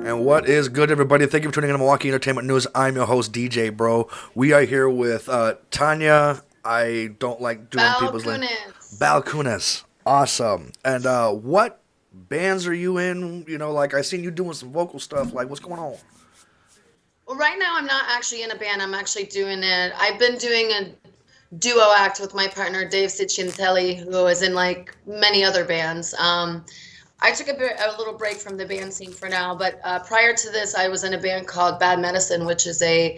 And what is good, everybody? Thank you for tuning in to Milwaukee Entertainment News. I'm your host, DJ Bro. We are here with Tanya. I don't like doing people's name. Balkunas. Balkunas. Awesome. And what bands are you in? Like I seen you doing some vocal stuff. Like, what's going on? Well, right now I'm not actually in a band. I'm actually doing it. I've been doing a duo act with my partner Dave Cicciantelli, who is in like many other bands. I took a little break from the band scene for now, but prior to this, I was in a band called Bad Medicine, which is a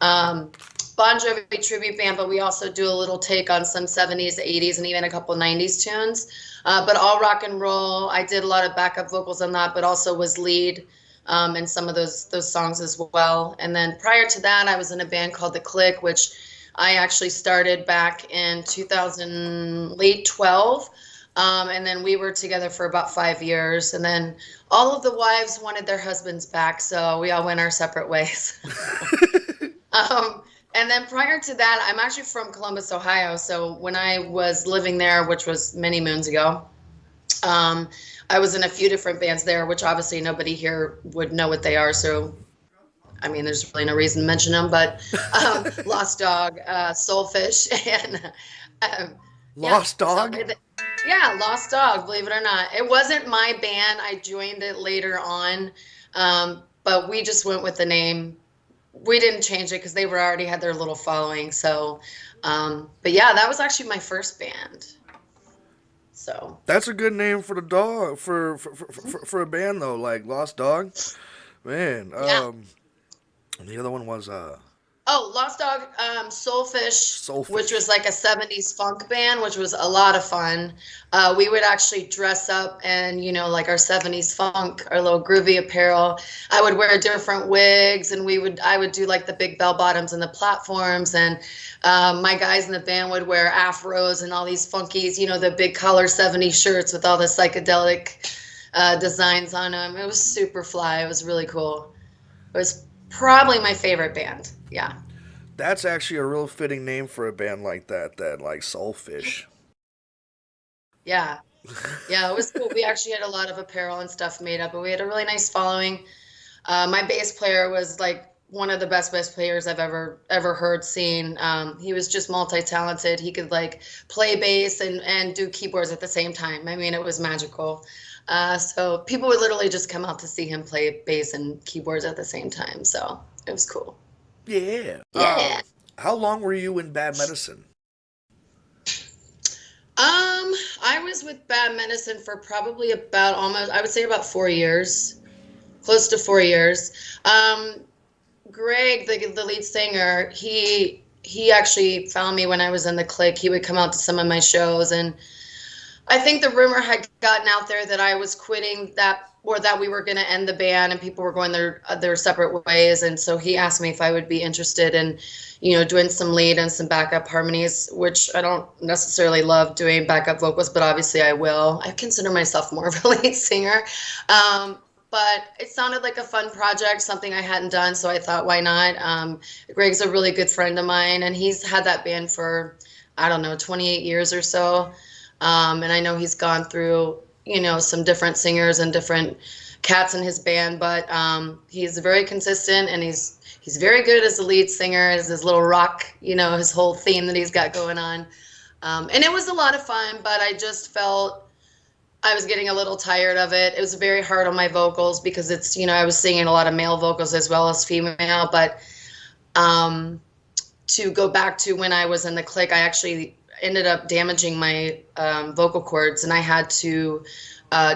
um, Bon Jovi tribute band, but we also do a little take on some 70s, 80s, and even a couple 90s tunes. But all rock and roll. I did a lot of backup vocals on that, but also was lead in some of those songs as well. And then prior to that, I was in a band called The Click, which I actually started back in 2000, late 12. And then we were together for about 5 years. And then all of the wives wanted their husbands back, so we all went our separate ways. Um, and then prior to that, I'm actually from Columbus, Ohio. So when I was living there, which was many moons ago, um, I was in a few different bands there, which obviously nobody here would know what they are. So, I mean, there's really no reason to mention them, but Lost Dog, Soulfish, and yeah. Lost So, Dog? yeah, Lost Dog, believe it or not. It wasn't my band. I joined it later on, but we just went with the name. We didn't change it because they were already had their little following. So, but yeah, that was actually my first band. So, That's a good name for the dog for a band though. Like Lost Dog, man. yeah. The other one was Oh, Lost Dog, Soulfish, which Soulfish. was like a 70s funk band, which was a lot of fun. We would actually dress up and, like our 70s funk, our little groovy apparel. I would wear different wigs and I would do like the big bell bottoms and the platforms. And my guys in the band would wear afros and all these funkies, the big collar 70s shirts with all the psychedelic designs on them. It was super fly. It was really cool. It was probably my favorite band. Yeah. That's actually a real fitting name for a band like that. That like Soulfish. Yeah. Yeah, it was cool. We actually had a lot of apparel and stuff made up, but we had a really nice following. My bass player was like one of the best bass players I've ever heard seen. He was just multi-talented. He could like play bass and do keyboards at the same time. I mean, it was magical. So people would literally just come out to see him play bass and keyboards at the same time. So it was cool. Yeah. Yeah. How long were you in Bad Medicine? I was with Bad Medicine for probably about almost, I would say about 4 years, close to 4 years. Um, Greg, the lead singer, he actually found me when I was in the clique. He would come out to some of my shows, and I think the rumor had gotten out there that I was quitting that or that we were going to end the band and people were going their separate ways. And so he asked me if I would be interested in, doing some lead and some backup harmonies, which I don't necessarily love doing backup vocals, but obviously I will. I consider myself more of a lead singer. But it sounded like a fun project, something I hadn't done, so I thought, why not? Greg's a really good friend of mine, and he's had that band for, I don't know, 28 years or so. And I know he's gone through, some different singers and different cats in his band, but he's very consistent and he's very good as a lead singer, as his little rock, his whole theme that he's got going on. And it was a lot of fun, but I just felt I was getting a little tired of it. It was very hard on my vocals because it's, I was singing a lot of male vocals as well as female, but um, to go back to when I was in the clique, I actually ended up damaging my vocal cords, and I had to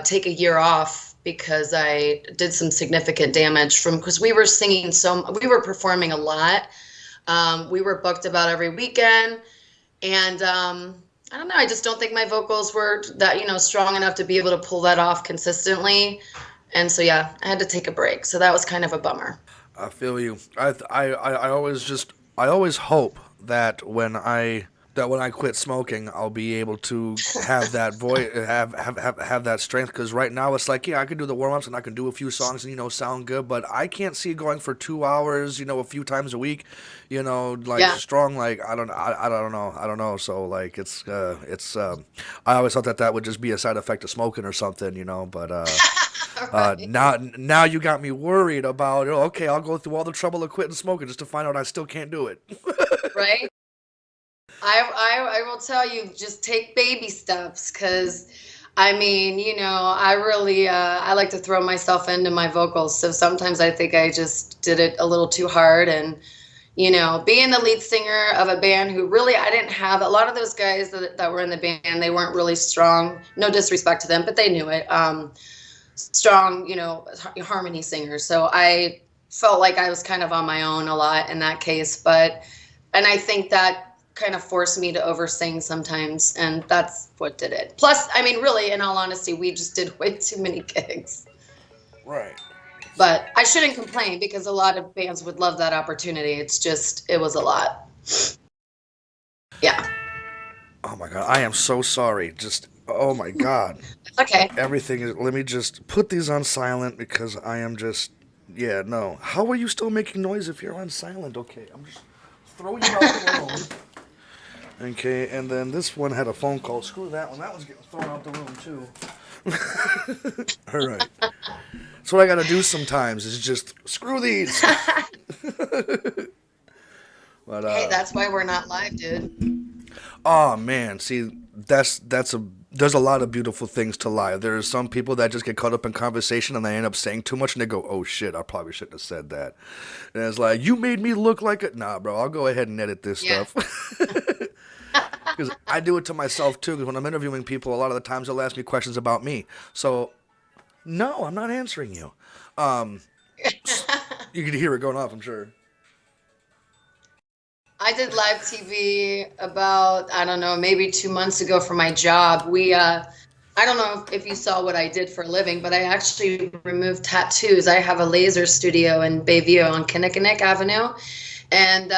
take a year off because I did some significant damage from because we were performing a lot. We were booked about every weekend, and I don't know. I just don't think my vocals were that strong enough to be able to pull that off consistently. And so yeah, I had to take a break. So that was kind of a bummer. I feel you. I always hope that when I quit smoking, I'll be able to have that voice, have that strength. Because right now it's like, yeah, I can do the warm ups and I can do a few songs and sound good, but I can't see going for 2 hours, a few times a week, like Yeah. strong. Like I don't know. So like it's I always thought that would just be a side effect of smoking or something, but Right. Now you got me worried about, oh, okay, I'll go through all the trouble of quitting smoking just to find out I still can't do it. Right. I will tell you, just take baby steps, because I mean, I really I like to throw myself into my vocals. So sometimes I think I just did it a little too hard. And being the lead singer of a band who really, I didn't have a lot of those guys that were in the band, they weren't really strong. No disrespect to them, but they knew it. Strong, harmony singers. So I felt like I was kind of on my own a lot in that case. And I think that kind of forced me to oversing sometimes. And that's what did it. Plus, I mean, really, in all honesty, we just did way too many gigs. Right. But I shouldn't complain, because a lot of bands would love that opportunity. It's just, it was a lot. Yeah. Oh my god, I am so sorry. Just oh my god. Okay. Everything is, let me just put these on silent because I am just, yeah, no. How are you still making noise if you're on silent? Okay, I'm just throw you out the room. Okay, and then this one had a phone call. Screw that one. That one's getting thrown out the room too. All right. That's what I gotta do sometimes. Is just screw these. But Hey, that's why we're not live, dude. oh man, see, that's a there's a lot of beautiful things to lie. There's some people that just get caught up in conversation and they end up saying too much and they go, "Oh shit, I probably shouldn't have said that." And it's like, "You made me look like a nah, bro. I'll go ahead and edit this Yeah. stuff." Because I do it to myself too. Because when I'm interviewing people, a lot of the times they'll ask me questions about me. So no, I'm not answering you. Um, you can hear it going off, I'm sure. I did live TV about, I don't know, maybe 2 months ago for my job. I don't know if you saw what I did for a living, but I actually removed tattoos. I have a laser studio in Bayview on Kinnickinnick Avenue. And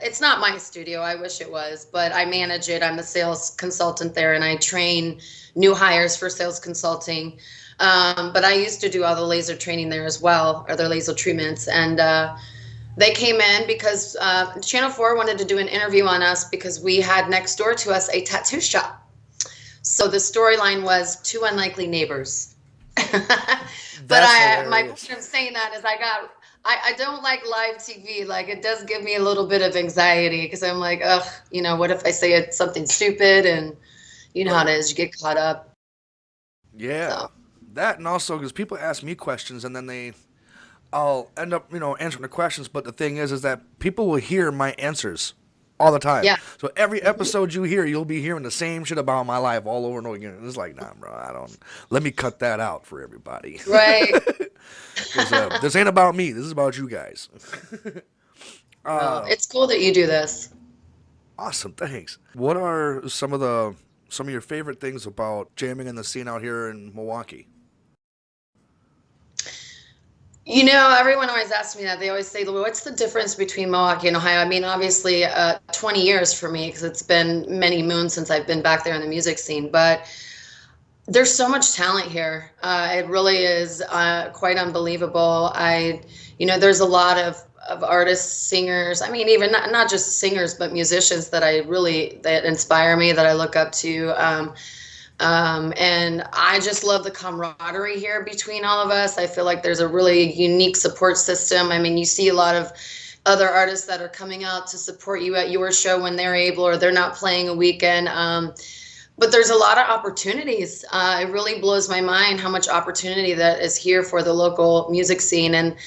it's not my studio. I wish it was, but I manage it. I'm a sales consultant there, and I train new hires for sales consulting. But I used to do all the laser training there as well, or the laser treatments. And they came in because Channel 4 wanted to do an interview on us because we had next door to us a tattoo shop. So the storyline was two unlikely neighbors. But That's my hilarious. point of saying that is I don't like live TV. Like, it does give me a little bit of anxiety, because I'm like, ugh, what if I say something stupid, and you know how it is, you get caught up. Yeah, So that and also because people ask me questions and then I'll end up, answering the questions. But the thing is that people will hear my answers all the time. yeah, So every episode you hear, you'll be hearing the same shit about my life all over and over again. It's like, nah, bro, I don't. Let me cut that out for everybody. right. Because this ain't about me. This is about you guys. Well, it's cool that you do this. Awesome, thanks. What are some of your favorite things about jamming in the scene out here in Milwaukee? Everyone always asks me that. They always say, "Well, what's the difference between Milwaukee and Ohio?" I mean, obviously, 20 years for me, because it's been many moons since I've been back there in the music scene. But there's so much talent here. It really is quite unbelievable. There's a lot of artists, singers. I mean, even not just singers, but musicians that inspire me, that I look up to. And I just love the camaraderie here between all of us. I feel like there's a really unique support system. I mean, you see a lot of other artists that are coming out to support you at your show when they're able, or they're not playing a weekend. But there's a lot of opportunities. It really blows my mind how much opportunity that is here for the local music scene. And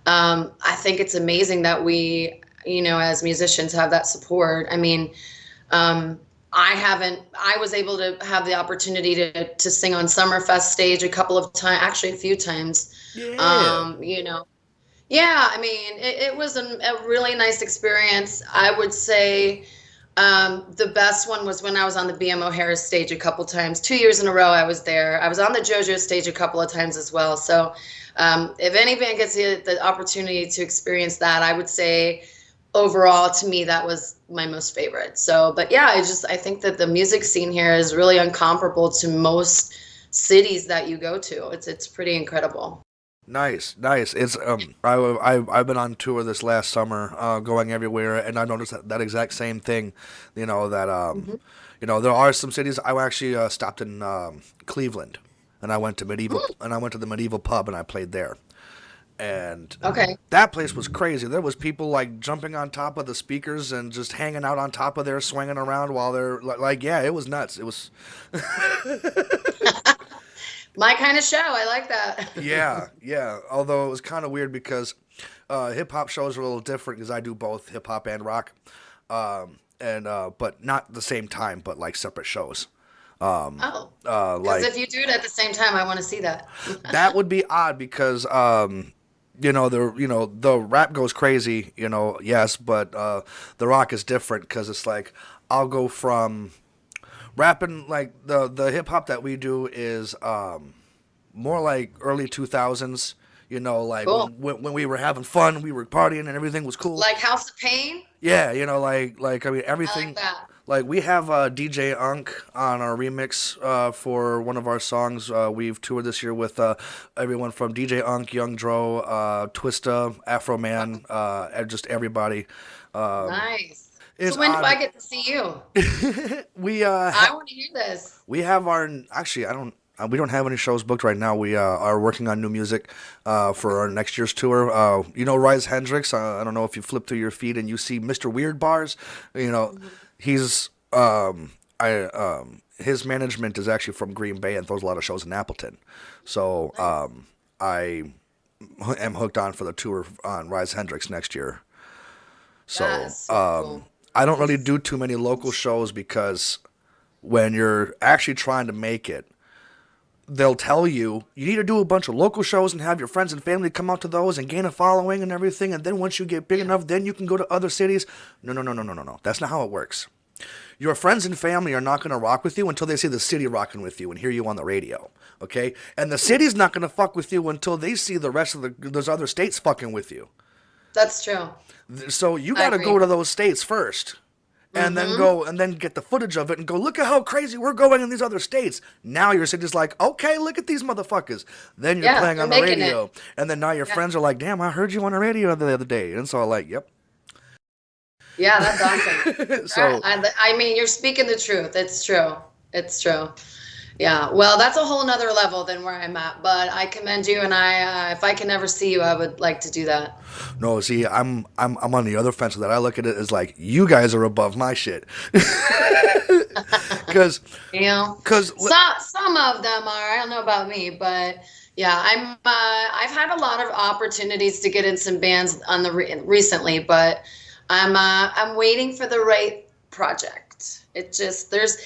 I think it's amazing that we, as musicians, have that support. I mean, I was able to have the opportunity to sing on Summerfest stage a couple of times, actually a few times. Yeah. Um, you know, yeah, I mean, it was a really nice experience. I would say the best one was when I was on the BMO Harris stage a couple times. 2 years in a row I was there. I was on the JoJo stage a couple of times as well. So if any band gets the opportunity to experience that, I would say overall, to me, that was my most favorite. So, but yeah, I think that the music scene here is really incomparable to most cities that you go to. It's pretty incredible. Nice, nice. It's I've been on tour this last summer, going everywhere, and I noticed that exact same thing. That Mhm. there are some cities. I actually stopped in Cleveland, and I went to the medieval pub and I played there. And Okay. that place was crazy. There was people like jumping on top of the speakers and just hanging out on top of there, swinging around while they're like, yeah, it was nuts. It was, My kind of show. I like that. yeah, yeah. Although it was kind of weird because hip hop shows are a little different because I do both hip hop and rock, and but not the same time, but like separate shows. Oh, because Like if you do it at the same time, I want to see that. that would be odd because the rap goes crazy, yes, but the rock is different because it's like I'll go from rapping like the hip hop that we do is more like early 2000s, like Cool. when we were having fun, we were partying and everything was cool. Like House of Pain. Yeah, like I mean I like everything. that. Like we have DJ Unk on our remix for one of our songs. We've toured this year with everyone from DJ Unk, Young Dro, Twista, Afro Man, and just everybody. Nice. It's So when do I odd. get to see you? We I want to hear this. we have our actually I don't. We don't have any shows booked right now. We are working on new music for our next year's tour. Rise Hendrix. I don't know if you flip through your feed and you see Mr. Weird Bars. He's his management is actually from Green Bay and throws a lot of shows in Appleton. So Nice. I am hooked on for the tour on Rise Hendrix next year. So That's super cool. I don't really do too many local shows because when you're actually trying to make it, they'll tell you need to do a bunch of local shows and have your friends and family come out to those and gain a following and everything. And then once you get big Yeah. enough, then you can go to other cities. No, no, no, no, no, no, no. That's not how it works. Your friends and family are not going to rock with you until they see the city rocking with you and hear you on the radio. Okay? And the city's not going to fuck with you until they see the rest of those other states fucking with you. That's true. So you I got to agree. go to those states first. And then Mm-hmm. go and then get the footage of it and go, look at how crazy we're going in these other states. Now your city's like, okay, look at these motherfuckers. Then you're Yeah, playing you're on the making it. radio. And then now your Yeah. friends are like, damn, I heard you on the radio the other day. And so I'm like, yep. Yeah, that's awesome. So I mean, you're speaking the truth. It's true. It's true. Yeah. Well, that's a whole nother level than where I'm at. But I commend you, and if I can ever see you, I would like to do that. no, see, I'm on the other fence of that. I look at it as like you guys are above my shit. Cause You know, cause some of them are. I don't know about me, but yeah, I've had a lot of opportunities to get in some bands on the recently, but I'm waiting for the right project. It just there's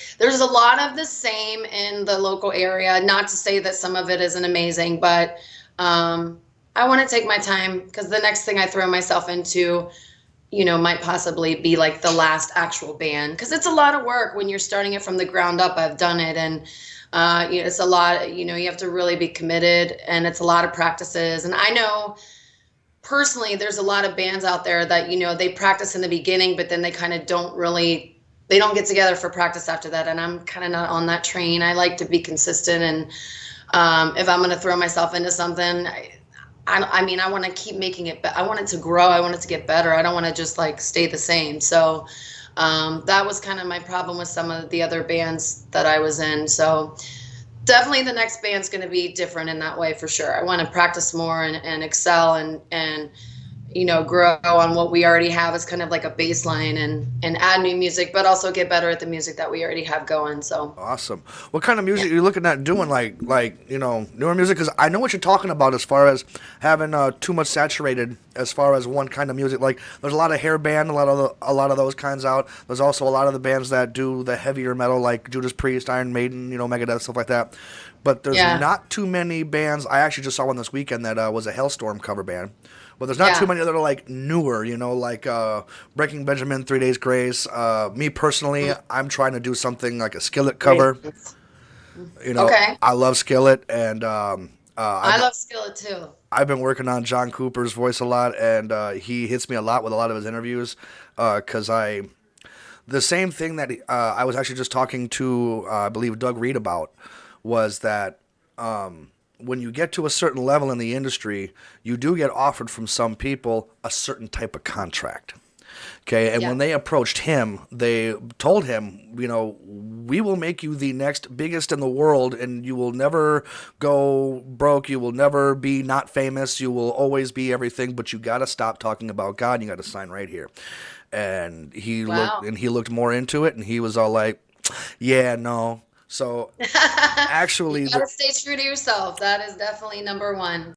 a lot of the same in the local area. Not to say that some of it isn't amazing, but I want to take my time because the next thing I throw myself into, might possibly be like the last actual band because it's a lot of work when you're starting it from the ground up. I've done it, and it's a lot. You have to really be committed, and it's a lot of practices. And I know personally, there's a lot of bands out there that they practice in the beginning, but then they kind of they don't get together for practice after that. And I'm kind of not on that train. I like to be consistent, and if I'm going to throw myself into something, I mean, I want to keep making it. I want it to grow. I want it to get better. I don't want to just like stay the same. So that was kind of my problem with some of the other bands that I was in. So definitely the next band's going to be different in that way for sure. I want to practice more and excel and grow on what we already have as kind of like a baseline and add new music, but also get better at the music that we already have going. So awesome. What kind of yeah, music are you looking at doing? Like newer music? Because I know what you're talking about as far as having too much saturated as far as one kind of music. Like there's a lot of hair band, a lot of those kinds out. There's also a lot of the bands that do the heavier metal, like Judas Priest, Iron Maiden, Megadeth, stuff like that. But there's yeah, not too many bands. I actually just saw one this weekend that was a Hellstorm cover band. But there's not too yeah, many that are like newer, like Breaking Benjamin, Three Days Grace. Me personally, mm, I'm trying to do something like a Skillet great. cover. Okay. I love Skillet, and I love Skillet too. I've been working on John Cooper's voice a lot, and he hits me a lot with a lot of his interviews, because the same thing that I was actually just talking to I believe Doug Reed about was that when you get to a certain level in the industry, you do get offered from some people a certain type of contract. Okay, and Yeah. when they approached him, they told him, you know, we will make you the next biggest in the world, and you will never go broke. You will never be not famous. You will always be everything. But you got to stop talking about God. And you got to sign right here. And Wow. he looked more into it, and he was all like, yeah, no. So You actually, gotta stay true to yourself. That is definitely number one.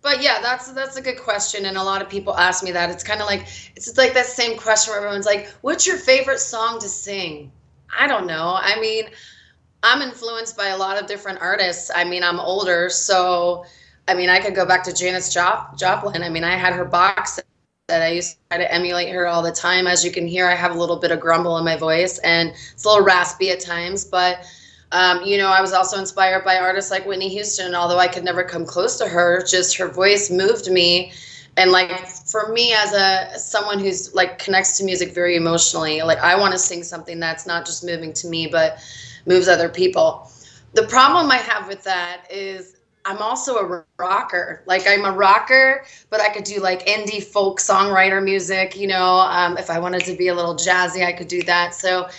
But yeah, that's a good question, and a lot of people ask me that. It's kind of like it's like that same question where everyone's like, "What's your favorite song to sing?" I don't know. I mean, I'm influenced by a lot of different artists. I mean, I'm older, so I mean, I could go back to Joplin. I mean, I had her box set. I used to try to emulate her all the time. As you can hear, I have a little bit of grumble in my voice, and it's a little raspy at times. But I was also inspired by artists like Whitney Houston. Although I could never come close to her, just her voice moved me. And like for me, as someone who's like connects to music very emotionally, like I want to sing something that's not just moving to me, but moves other people. The problem I have with that is I'm also a rocker. Like I'm a rocker, but I could do like indie folk songwriter music. If I wanted to be a little jazzy, I could do that. So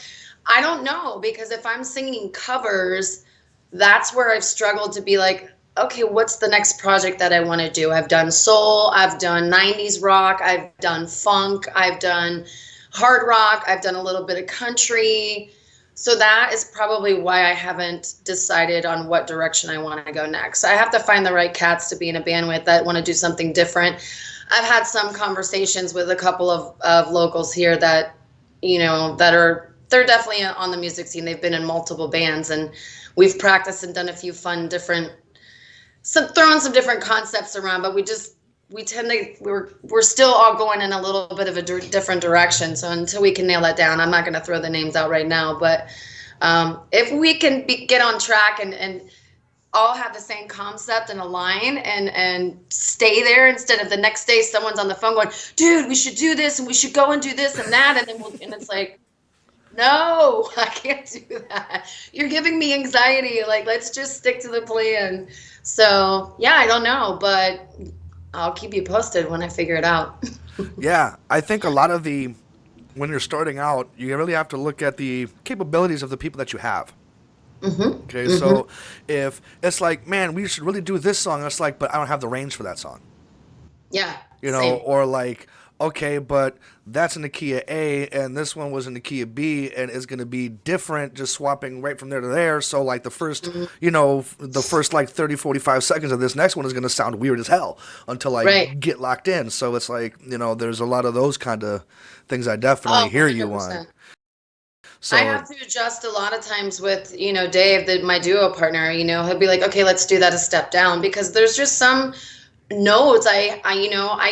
I don't know, because if I'm singing covers, that's where I've struggled to be like, okay, what's the next project that I want to do? I've done soul, I've done 90s rock, I've done funk, I've done hard rock, I've done a little bit of country. So that is probably why I haven't decided on what direction I want to go next. I have to find the right cats to be in a band with that want to do something different. I've had some conversations with a couple of locals here that, they're definitely on the music scene. They've been in multiple bands, and we've practiced and done a few fun different, throwing some different concepts around, but we tend to we're still all going in a little bit of a different direction. So until we can nail that down, I'm not going to throw the names out right now. But if we can get on track and all have the same concept and align and stay there, instead of the next day someone's on the phone going, dude, we should do this and we should go and do this and that, and it's like, no, I can't do that. You're giving me anxiety. Like, let's just stick to the plan. So, yeah, I don't know, but I'll keep you posted when I figure it out. yeah, I think a lot of the when you're starting out, you really have to look at the capabilities of the people that you have. Mhm. Okay, Mhm. so if it's like, man, we should really do this song, it's like, but I don't have the range for that song. Yeah, same. Or like, okay, but that's in the key of A and this one was in the key of B and it's going to be different just swapping right from there to there. So like Mhm. the first like 30, 45 seconds of this next one is going to sound weird as hell until I Right. get locked in. So it's like, there's a lot of those kind of things I definitely Oh, hear you on. 100%. I So, have to adjust a lot of times with, Dave, my duo partner, he'll be like, okay, let's do that a step down, because there's just some notes I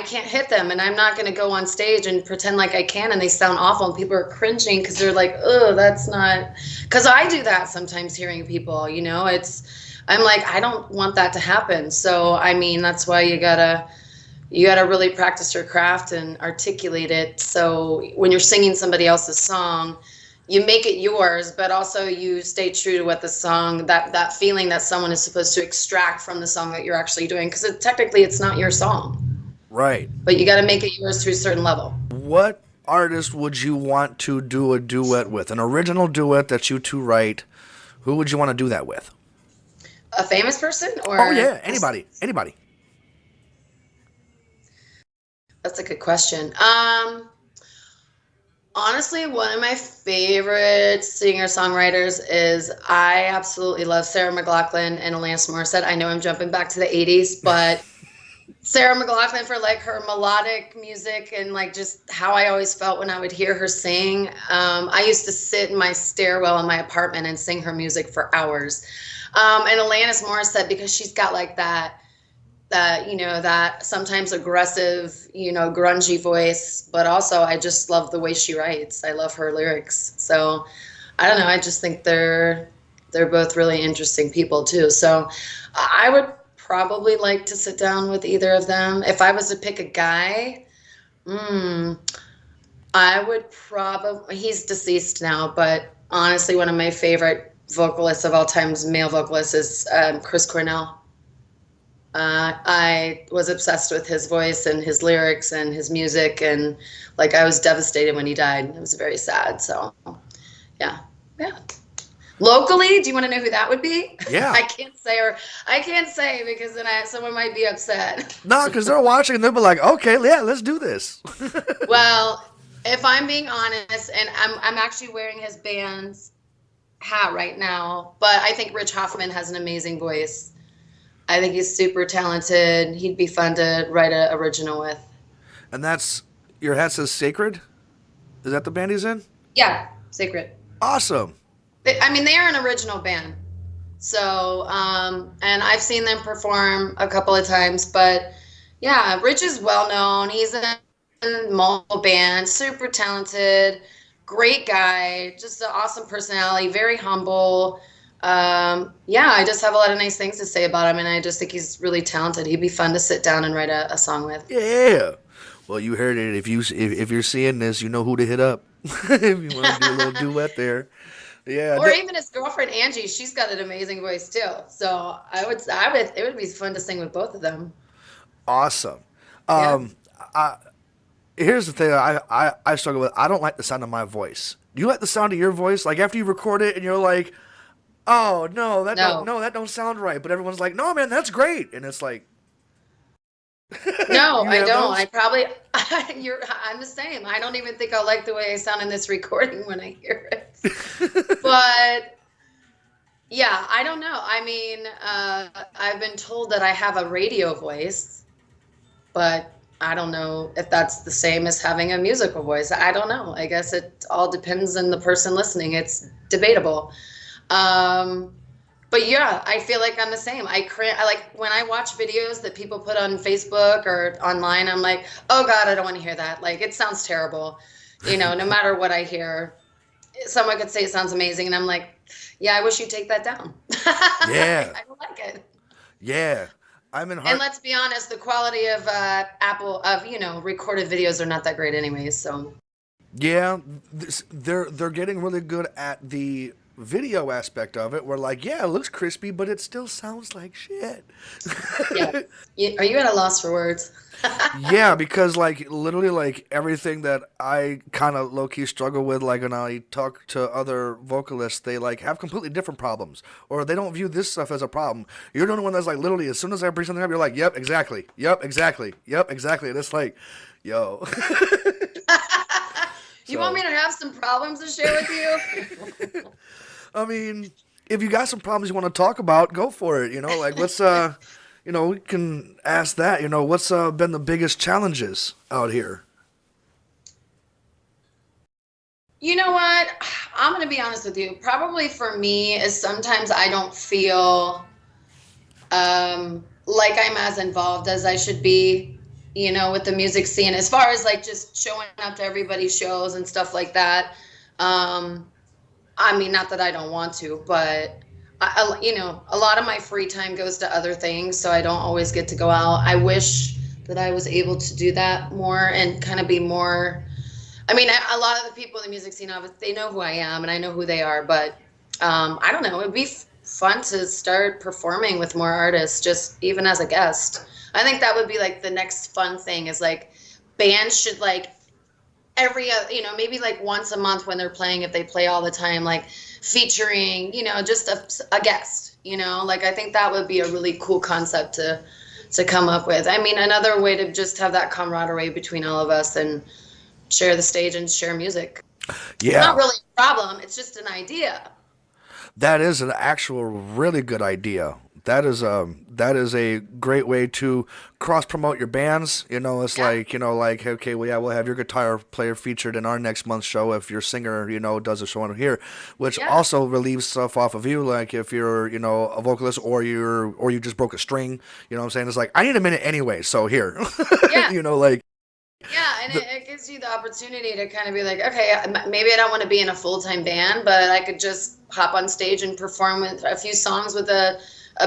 can't hit them, and I'm not going to go on stage and pretend like I can and they sound awful and people are cringing because they're like, oh, that's not, because I do that sometimes hearing people, I'm like, I don't want that to happen. So I mean, that's why you gotta really practice your craft and articulate it, so when you're singing somebody else's song, you make it yours, but also you stay true to what the song, that feeling that someone is supposed to extract from the song that you're actually doing, because technically it's not your song, right. but you got to make it yours to a certain level. What artist would you want to do a duet with? An original duet that you two write. Who would you want to do that with? A famous person Oh or yeah, anybody, anybody. that's a good question. Honestly, one of my favorite singer-songwriters is, I absolutely love Sarah McLachlan and Alanis Morissette. I know I'm jumping back to the 80s, but Sarah McLachlan, for like her melodic music and like just how I always felt when I would hear her sing. I used to sit in my stairwell in my apartment and sing her music for hours. And Alanis Morissette, because she's got like that sometimes aggressive, grungy voice, but also I just love the way she writes. I love her lyrics. So I don't know, I just think they're both really interesting people too. So I would probably like to sit down with either of them. If I was to pick a guy, mm, I would probably, he's deceased now, but honestly, one of my favorite vocalists of all times, male vocalists, is Chris Cornell. I was obsessed with his voice and his lyrics and his music, and like I was devastated when he died. It was very sad. So yeah, yeah. Locally, do you want to know who that would be? Yeah. I can't say, or I can't say because then someone might be upset. Nah, because they're watching and they'll be like, okay, yeah, let's do this. Well, if I'm being honest, and I'm actually wearing his band's hat right now, but I think Rich Hoffman has an amazing voice. I think he's super talented. He'd be fun to write an original with. And that's your hat says sacred. Is that the band he's in? Yeah, Sacred. Awesome. I mean, they are an original band. So, and I've seen them perform a couple of times, but yeah, Rich is well known. He's in multiple bands, super talented, great guy, just an awesome personality, very humble. Yeah, I just have a lot of nice things to say about him, and I just think he's really talented. He'd be fun to sit down and write a song with. Yeah. Well, you heard it. If you're seeing this, you know who to hit up. If you want to do a little duet there. Yeah. Or even his girlfriend Angie, she's got an amazing voice too. So it would be fun to sing with both of them. Awesome. Yeah. Um, I, here's the thing I struggle with. I don't like the sound of my voice. Do you like the sound of your voice? Like after you record it and you're like, oh no, No. that don't sound right. But everyone's like, no man, that's great. And it's like, No, you I have don't. those? I'm the same. I don't even think I'll like the way I sound in this recording when I hear it. But yeah, I don't know. I mean, I've been told that I have a radio voice, but I don't know if that's the same as having a musical voice. I don't know. I guess it all depends on the person listening. It's debatable. Um, but yeah, I feel like I'm the same. I like when I watch videos that people put on Facebook or online, I'm like, oh God, I don't want to hear that. Like it sounds terrible. No matter what I hear, someone could say it sounds amazing, and I'm like, yeah, I wish you'd take that down. Yeah, I don't like it. yeah. I'm in And heart. let's be honest, the quality of Apple of recorded videos are not that great anyways. So Yeah, they're getting really good at the video aspect of it. Where like, yeah, it looks crispy, but it still sounds like shit. yeah, are you at a loss for words? Yeah, because like literally like everything that I kind of low key struggle with, like when I talk to other vocalists, they like have completely different problems, or they don't view this stuff as a problem. You're the only one that's like literally as soon as I bring something up, you're like, yep, exactly, yep, exactly, yep, exactly. And it's like, yo. You want So me to have some problems to share with you? I mean, if you got some problems you want to talk about, go for it. You know, like what's we can ask that. You know, what's been the biggest challenges out here? You know what? I'm going to be honest with you. Probably for me is sometimes I don't feel like I'm as involved as I should be, with the music scene, as far as like just showing up to everybody's shows and stuff like that. Um, I mean, not that I don't want to, but a lot of my free time goes to other things, so I don't always get to go out. I wish that I was able to do that more and kind of be more. I mean, a lot of the people in the music scene, they know who I am and I know who they are, but I don't know. It'd be fun to start performing with more artists, just even as a guest. I think that would be like the next fun thing is like bands should like maybe like once a month when they're playing, if they play all the time, like featuring, just a guest, like I think that would be a really cool concept to come up with. I mean, another way to just have that camaraderie between all of us and share the stage and share music. It's not Yeah, really a problem. It's just an idea. that is an actual really good idea. That is a great way to cross promote your bands. You know, it's Yeah. like like okay, well, yeah, we'll have your guitar player featured in our next month's show if your singer does a show on here, which Yeah. also relieves stuff off of you. Like if you're a vocalist or you just broke a string. You know what I'm saying? It's like I need a minute anyway, so here. Yeah. Like Yeah, and the, it gives you the opportunity to kind of be like, okay, maybe I don't want to be in a full-time band, but I could just hop on stage and perform with a few songs with a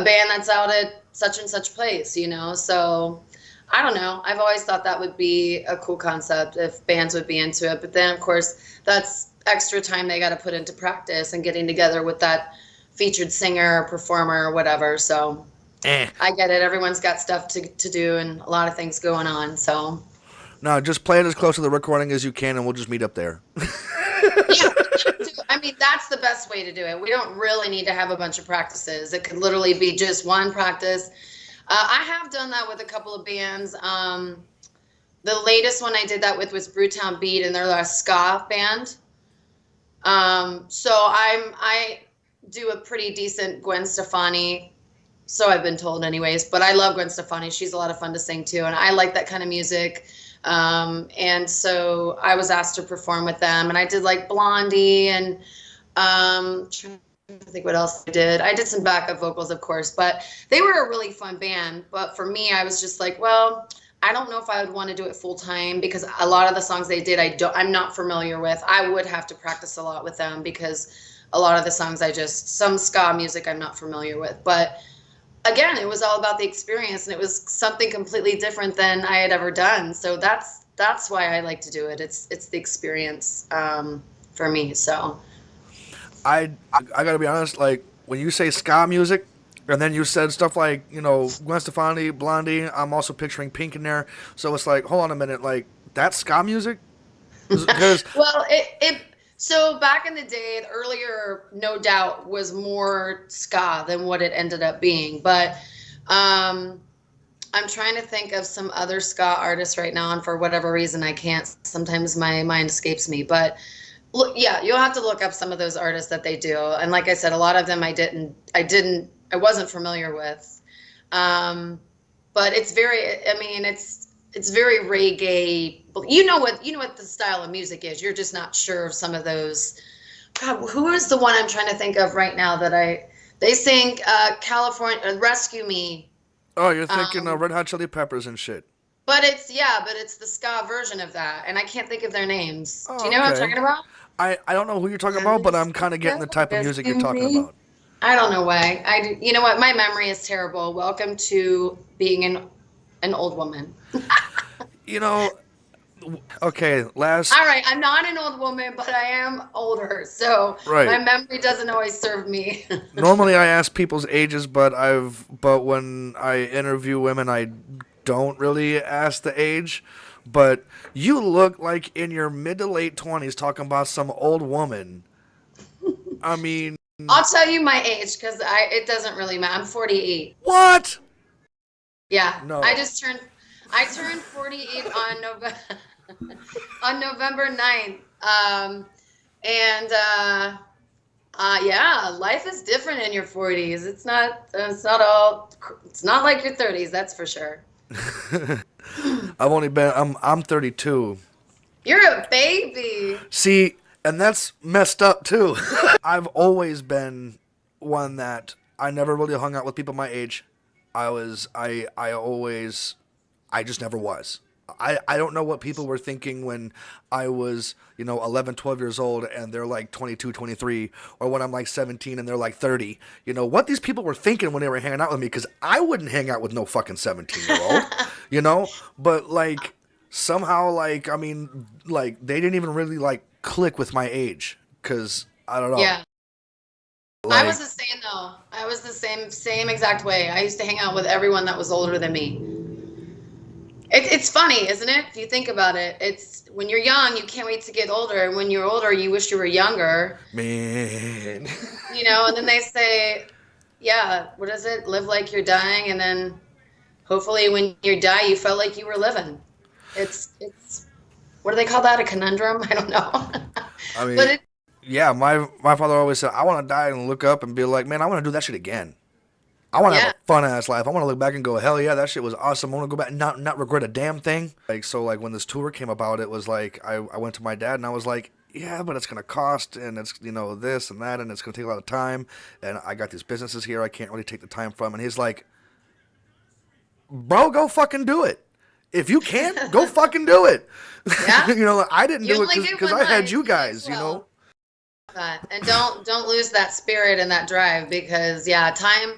band that's out at such and such place, So I don't know. I've always thought that would be a cool concept if bands would be into it. But then, of course, that's extra time they got to put into practice and getting together with that featured singer or performer or whatever. So Eh. I get it. Everyone's got stuff to do and a lot of things going on. So, No, just play it as close to the recording as you can, and we'll just meet up there. yeah, I mean, that's the best way to do it. We don't really need to have a bunch of practices. It could literally be just one practice. I have done that with a couple of bands. The latest one I did that with was Brewtown Beat, and they're a ska band. So I do a pretty decent Gwen Stefani. So I've been told, anyways. But I love Gwen Stefani. She's a lot of fun to sing to, and I like that kind of music. And so I was asked to perform with them, and I did like Blondie and trying to think what else I did. I did some backup vocals, of course, but they were a really fun band. But for me, I was just like, well, I don't know if I would want to do it full time because a lot of the songs they did, I'm not familiar with. I would have to practice a lot with them because a lot of the songs some ska music I'm not familiar with. But again, it was all about the experience, and it was something completely different than I had ever done. So that's why I like to do it. It's the experience for me. So I gotta be honest. Like when you say ska music, and then you said stuff like Gwen Stefani, Blondie. I'm also picturing Pink in there. So it's like, hold on a minute, like that's ska music? Because well, it so back in the day, the earlier No Doubt was more ska than what it ended up being. But I'm trying to think of some other ska artists right now, and for whatever reason, I can't. Sometimes my mind escapes me. But look, yeah, you'll have to look up some of those artists that they do. And like I said, a lot of them I wasn't familiar with. Um, but it's very, I mean, it's very reggae. You know what the style of music is. You're just not sure of some of those. God, who is the one I'm trying to think of right now they sing California Rescue Me. oh, you're thinking Um, Red Hot Chili Peppers and shit. but it's the ska version of that, and I can't think of their names. Do you Oh, know what I'm okay. talking about? I don't know who you're talking about, but I'm kind of getting the type of music you're Rescue talking me. about. I don't know why. You know what? My memory is terrible. Welcome to being an old woman. You know, okay, last All right, I'm not an old woman, but I am older, so my right. memory doesn't always serve me. Normally I ask people's ages, but when I interview women, I don't really ask the age. But you look like in your mid to late 20s talking about some old woman. I mean, I'll tell you my age because I it doesn't really matter. I'm 48. what? Yeah, No. I turned 48 on November on November 9th. And yeah, life is different in your 40s. It's not like your 30s, that's for sure. I'm 32. You're a baby. See, and that's messed up too. I've always been one that I never really hung out with people my age. I just never was. I don't know what people were thinking when I was, 11, 12 years old and they're like 22, 23, or when I'm like 17 and they're like 30. What these people were thinking when they were hanging out with me, because I wouldn't hang out with no fucking 17-year-old, But like somehow, like, I mean, like they didn't even really like click with my age, because I don't know. Yeah. I was Like, the same though. I was the same exact way. I used to hang out with everyone that was older than me. It's funny, isn't it? If you think about it, it's when you're young, you can't wait to get older, and when you're older, you wish you were younger. man. And then they say, yeah, what is it? Live like you're dying, and then hopefully when you die, you felt like you were living. It's what do they call that? A conundrum? I don't know. I But mean, it, yeah, my father always said, I want to die and look up and be like, man, I want to do that shit again. I want to have yeah, a fun ass life. I want to look back and go, hell yeah, that shit was awesome. I want to go back and not regret a damn thing. Like, so like when this tour came about, it was like I went to my dad and I was like, yeah, but it's gonna cost, and it's this and that, and it's gonna take a lot of time, and I got these businesses here I can't really take the time from. And he's like, bro, go fucking do it. If you can't, go fucking do it. yeah. I didn't You do it only get because one I had life. you You might as guys. well. And don't lose that spirit and that drive because yeah, time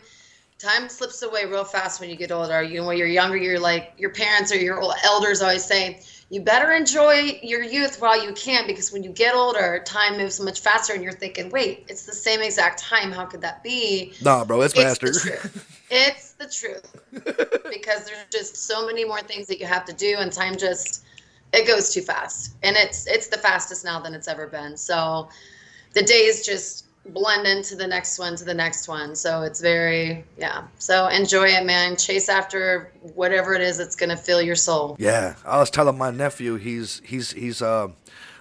slips away real fast when you get older. When you're younger, you're like your parents or your elders always say, you better enjoy your youth while you can, because when you get older, time moves much faster and you're thinking, wait, it's the same exact time. How could that be? Nah, bro, it's It's the faster. truth. It's the truth, because there's just so many more things that you have to do, and time just, it goes too fast. And it's the fastest now than it's ever been. So the days just blend into the next one to the next one. So it's very, yeah. So enjoy it, man. Chase after whatever it is that's gonna fill your soul. Yeah, I was telling my nephew he's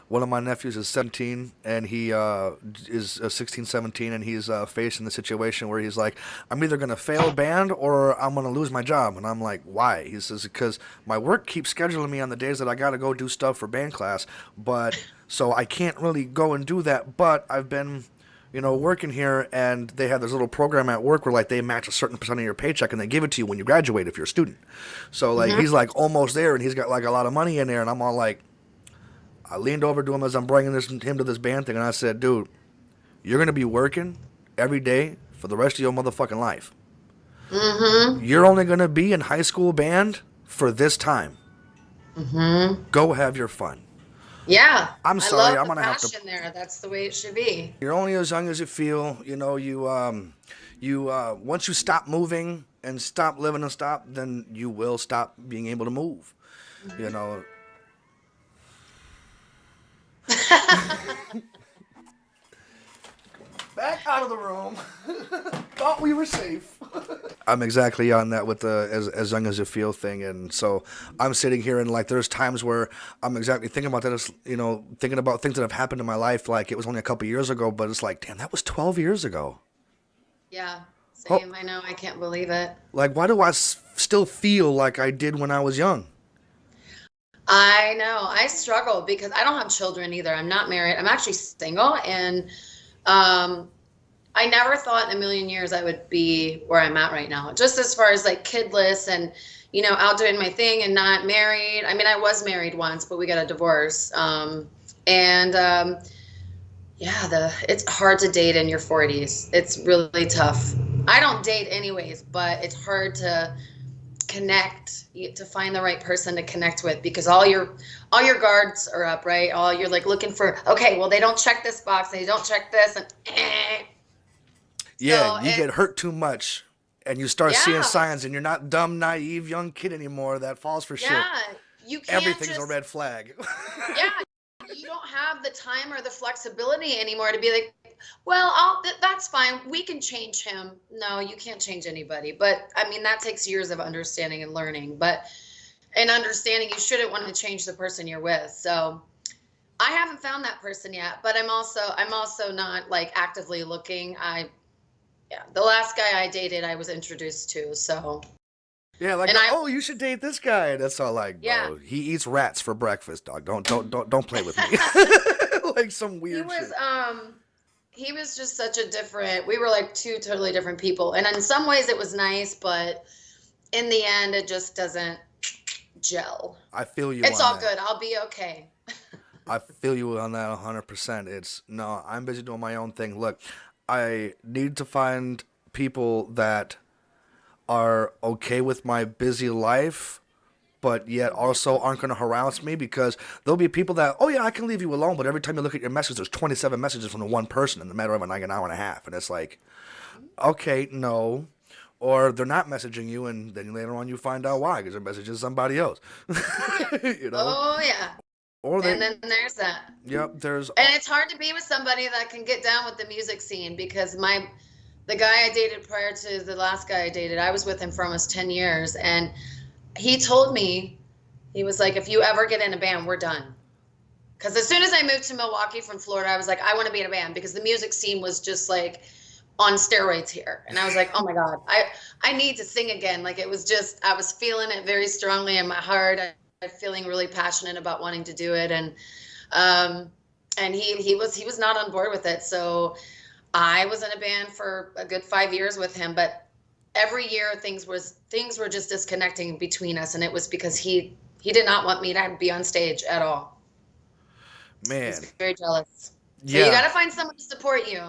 one of my nephews is 17 and he is 16, 17, and he's facing the situation where he's like, I'm either gonna fail band or I'm gonna lose my job. And I'm like, why? He says because my work keeps scheduling me on the days that I gotta go do stuff for band class, but so I can't really go and do that. But I've been working here, and they have this little program at work where like they match a certain percent of your paycheck, and they give it to you when you graduate if you're a student. So like Hmm. he's like almost there, and he's got like a lot of money in there, and I'm all like, I leaned over to him as I'm bringing him to this band thing, and I said, dude, you're gonna be working every day for the rest of your motherfucking life. Hmm. You're only gonna be in high school band for this time. Hmm. Go have your fun. Yeah. I'm I sorry, love I'm the gonna have to. passion there. That's the way it should be. You're only as young as you feel. You once you stop moving and stop living and stop, then you will stop being able to move. You know. Back out of the room. Thought we were safe. I'm exactly on that with the as young as you feel thing, and so I'm sitting here and like there's times where I'm exactly thinking about that, thinking about things that have happened in my life, like it was only a couple years ago, but it's like, damn, that was 12 years ago. Yeah. Oh, Same. I know. I can't believe it. like why do I still feel like I did when I was young? I know. I struggle because I don't have children either. I'm not married. I'm actually single, and um, I never thought in a million years I would be where I'm at right now. Just as far as like kidless and, out doing my thing and not married. I mean, I was married once, but we got a divorce. And yeah, it's hard to date in your 40s. It's really tough. I don't date anyways, but it's hard to connect, to find the right person to connect with, because all your guards are up, right? All you're like looking for, okay, well, they don't check this box, they don't check this, and Yeah, so you get it's, hurt too much, and you start seeing yeah, signs, and you're not dumb, naive young kid anymore that falls for shit. yeah, you can't Everything's a just, red flag. yeah, you don't have the time or the flexibility anymore to be like, well, that's fine, we can change him. No, you can't change anybody. But I mean, that takes years of understanding and learning, but and understanding you shouldn't want to change the person you're with. So I haven't found that person yet, but I'm also not like actively looking. Yeah, the last guy I dated, I was introduced to. So, Yeah, like, and I oh, you should date this guy. That's all. Like, yeah. bro, he eats rats for breakfast, dog. Don't play with me. Like some He weird was shit. he was just such a different, we were like two totally different people. And in some ways it was nice, but in the end it just doesn't gel. I feel you It's on all that. good. I'll be okay. I feel you on that 100%. It's no, I'm busy doing my own thing. Look, I need to find people that are okay with my busy life, but yet also aren't going to harass me, because there'll be people that, oh yeah, I can leave you alone, but every time you look at your messages, there's 27 messages from the one person in the matter of like an hour and a half, and it's like, okay, no. Or they're not messaging you, and then later on you find out why, because they're messaging somebody else. you know? Oh yeah. Or And they, then there's that. yep, there's, And it's hard to be with somebody that can get down with the music scene, because the guy I dated prior to the last guy I dated, I was with him for almost 10 years, and he told me, he was like, if you ever get in a band, we're done. Because as soon as I moved to Milwaukee from Florida, I was like, I want to be in a band, because the music scene was just like on steroids here. And I was like, oh my God, I need to sing again. Like it was just, I was feeling it very strongly in my heart. I feeling really passionate about wanting to do it. Um, and he was not on board with it. So I was in a band for a good 5 years with him, but every year things were just disconnecting between us, and it was because he did not want me to be on stage at all. He was man, very jealous. So you yeah. got to find someone to support you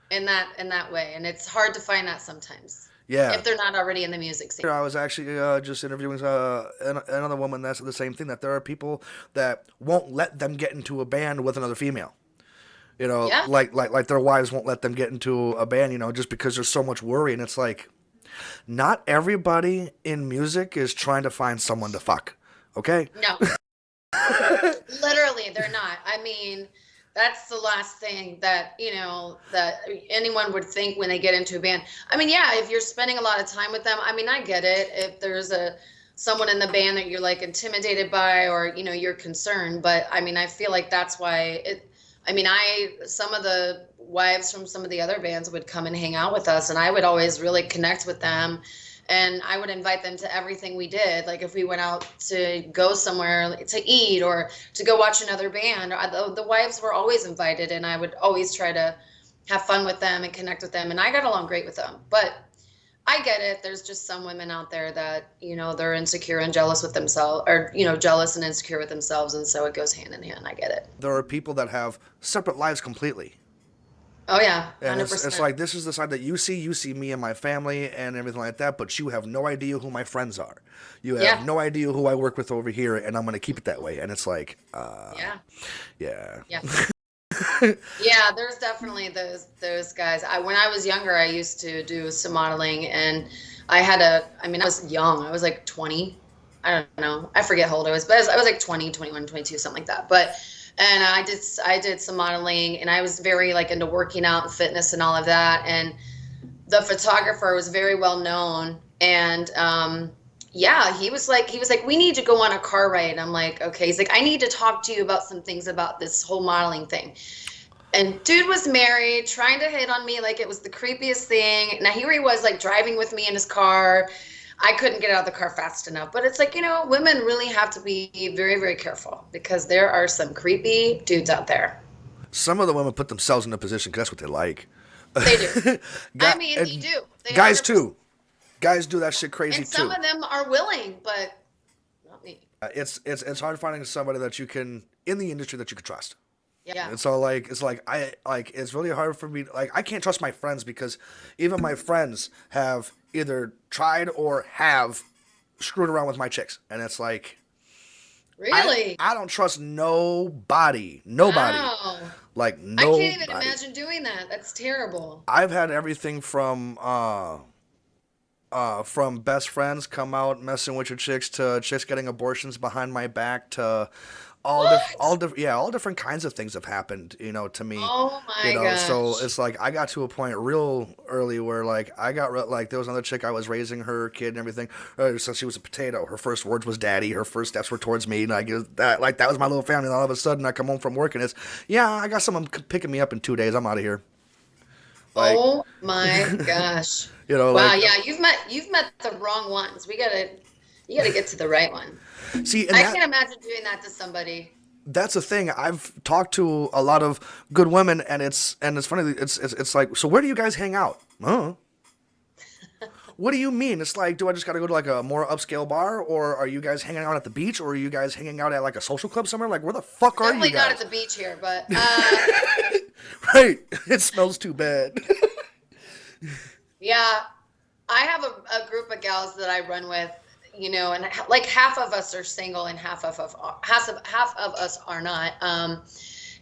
in that way, and it's hard to find that sometimes. Yeah. if they're not already in the music scene. I was actually just interviewing another woman that said the same thing, that there are people that won't let them get into a band with another female. You know, Yeah. like their wives won't let them get into a band, you know, just because there's so much worry. And it's like, not everybody in music is trying to find someone to fuck. Okay? No, literally, they're not. I mean, that's the last thing that, that anyone would think when they get into a band. I mean, yeah, if you're spending a lot of time with them, I mean, I get it. If there's someone in the band that you're like intimidated by, or, you're concerned, but I mean, I feel like that's why I mean, some of the wives from some of the other bands would come and hang out with us, and I would always really connect with them, and I would invite them to everything we did. Like if we went out to go somewhere to eat or to go watch another band, the wives were always invited, and I would always try to have fun with them and connect with them, and I got along great with them. But I get it. There's just some women out there that, they're insecure and jealous with themselves, or, jealous and insecure with themselves. And so it goes hand in hand. I get it. There are people that have separate lives completely. Oh, yeah. And it's 100%. like, this is the side that you see me and my family and everything like that, but you have no idea who my friends are. You have Yeah. no idea who I work with over here, and I'm going to keep it that way. And it's like, Yeah. yeah. Yeah. Yeah, there's definitely those guys. When I was younger, I used to do some modeling, and I mean, I was young. I was like 20. I don't know. I forget how old I was, but I was like 20, 21, 22, something like that. And I did some modeling, and I was very like into working out and fitness and all of that. And the photographer was very well known, and yeah, he was like, we need to go on a car ride. And I'm like, okay. He's like, I need to talk to you about some things about this whole modeling thing. And dude was married, trying to hit on me like it was the creepiest thing. Now here he was like driving with me in his car. I couldn't get out of the car fast enough. But it's like, women really have to be very, very careful, because there are some creepy dudes out there. Some of the women put themselves in a position because that's what they like. They do. I mean, and they do. They guys 100%. too. Guys do that shit crazy And some too. of them are willing, but not me. It's hard finding somebody that you can in the industry that you can trust. Yeah. And so it's really hard for me. Like, I can't trust my friends, because even my friends have either tried or have screwed around with my chicks, and it's like, Really? I don't trust nobody, Wow. like I can't even nobody. imagine doing that. That's terrible. I've had everything from best friends come out messing with your chicks, to chicks getting abortions behind my back, to What? all different kinds of things have happened, to me. Oh my So gosh. it's like, I got to a point real early where, like, like, there was another chick, I was raising her kid and everything, since she was a potato. Her first words was daddy. Her first steps were towards me, and that was my little family. And all of a sudden, I come home from work, and it's, yeah, I got someone picking me up in 2 days. I'm out of here. Like, Oh my gosh. Wow, like, yeah, you've met the wrong ones. You gotta get to the right one. see, and I that can't imagine doing that to somebody. that's the thing. I've talked to a lot of good women, and it's funny. It's like, so where do you guys hang out? Huh? What do you mean? It's like, do I just got to go to like a more upscale bar, or are you guys hanging out at the beach, or are you guys hanging out at like a social club somewhere? Like, where the fuck are you Definitely not at guys? the beach here, but Right? It smells too bad. yeah, I have a group of gals that I run with, and like half of us are single and half of us are not.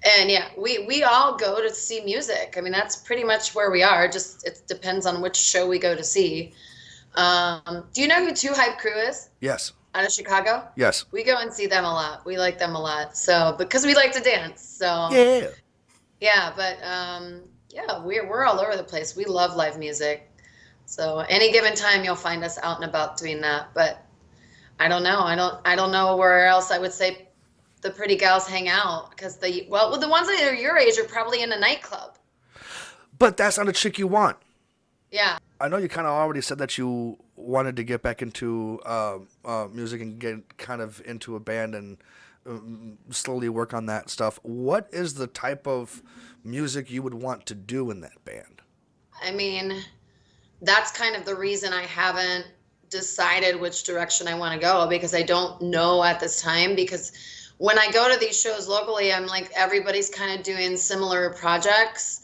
And yeah, we all go to see music. I mean, that's pretty much where we are. Just it depends on which show we go to see. Do you know who Two Hype Crew is? Yes. Out of Chicago? Yes. We go and see them a lot. We like them a lot. So because we like to dance. So Yeah. yeah, but yeah, we're all over the place. We love live music. So any given time you'll find us out and about doing that. But I don't know. I don't know where else I would say the pretty gals hang out, because the ones that are your age are probably in a nightclub. But that's not a chick you want. Yeah. I know you kind of already said that you wanted to get back into music and get kind of into a band and slowly work on that stuff. What is the type of music you would want to do in that band? I mean, that's kind of the reason I haven't decided which direction I want to go, because I don't know at this time. Because when I go to these shows locally, I'm like, everybody's kind of doing similar projects.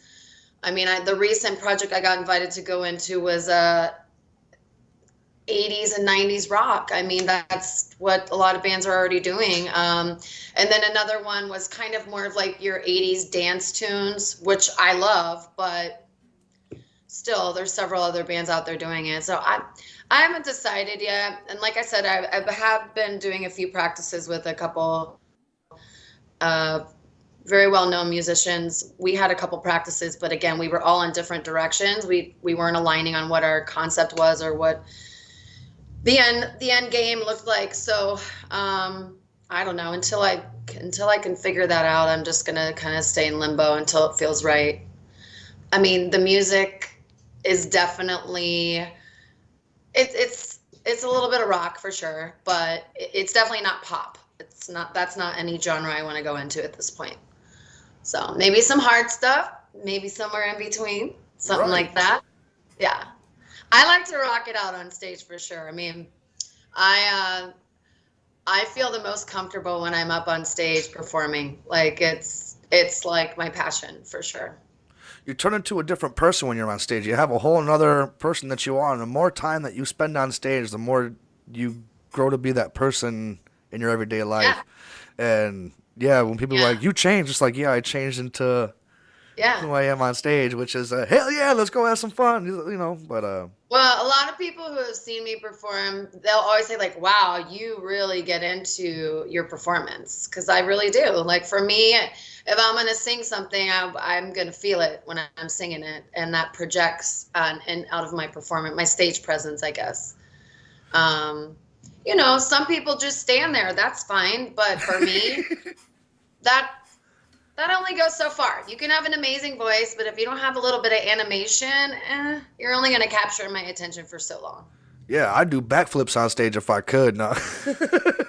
I mean, the recent project I got invited to go into was 80s and 90s rock. I mean, that's what a lot of bands are already doing. And then another one was kind of more of like your 80s dance tunes, which I love, but still there's several other bands out there doing it. So I haven't decided yet. And like I said, I have been doing a few practices with a couple uh, very well-known musicians. We had a couple practices, but again, we were all in different directions. We weren't aligning on what our concept was or what the end game looked like. So I don't know. Until I can figure that out, I'm just gonna kind of stay in limbo until it feels right. I mean, the music is definitely it's a little bit of rock for sure, but it's definitely not pop. It's not That's not any genre I want to go into at this point. So maybe some hard stuff, maybe somewhere in between, something Right. like that. Yeah. I like to rock it out on stage for sure. I mean, I I feel the most comfortable when I'm up on stage performing. Like it's like my passion for sure. You turn into a different person when you're on stage. You have a whole another person that you are, and the more time that you spend on stage, the more you grow to be that person in your everyday Yeah. life. And yeah, when people are Yeah. like, "You changed," it's like, yeah, I changed into Yeah. who I am on stage, which is hell yeah, let's go have some fun, you know. But Well, a lot of people who have seen me perform, they'll always say like, "Wow, you really get into your performance." Because I really do. Like for me, if I'm gonna sing something, I'm gonna feel it when I'm singing it, and that projects and out of my performance, my stage presence, I guess. Um, some people just stand there. That's fine, but for me, that that only goes so far. You can have an amazing voice, but if you don't have a little bit of animation, you're only gonna capture my attention for so long. yeah, I'd do backflips on stage if I could. No,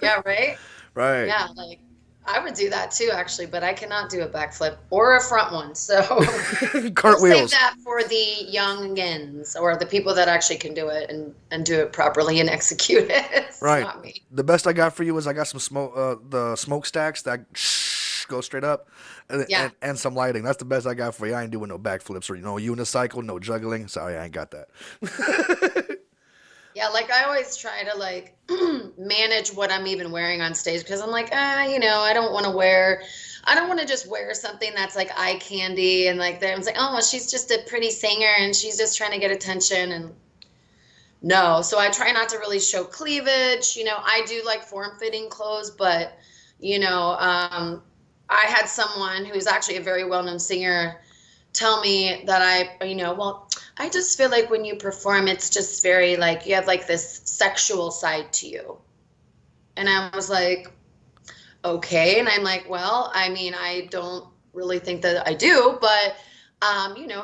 Yeah, right? right, Yeah, like I would do that too, actually, but I cannot do a backflip or a front one. So we'll save cartwheels, that for the youngins or the people that actually can do it and do it properly and execute it. It's right. not me. The best I got for you is I got some smoke, the smokestacks that go straight up, and, Yeah. and and some lighting. That's the best I got for you. I ain't doing no backflips or unicycle, no juggling. Sorry, I ain't got that. Yeah, like I always try to like manage what I'm even wearing on stage because I'm like, I don't want to just wear something that's like eye candy and like that. I was like, oh, well, she's just a pretty singer and she's just trying to get attention and no. So I try not to really show cleavage. I do like form-fitting clothes, but I had someone who's actually a very well-known singer tell me that well, I just feel like when you perform, it's just very like you have like this sexual side to you. And I was like, okay. And I'm like, well, I mean, I don't really think that I do, but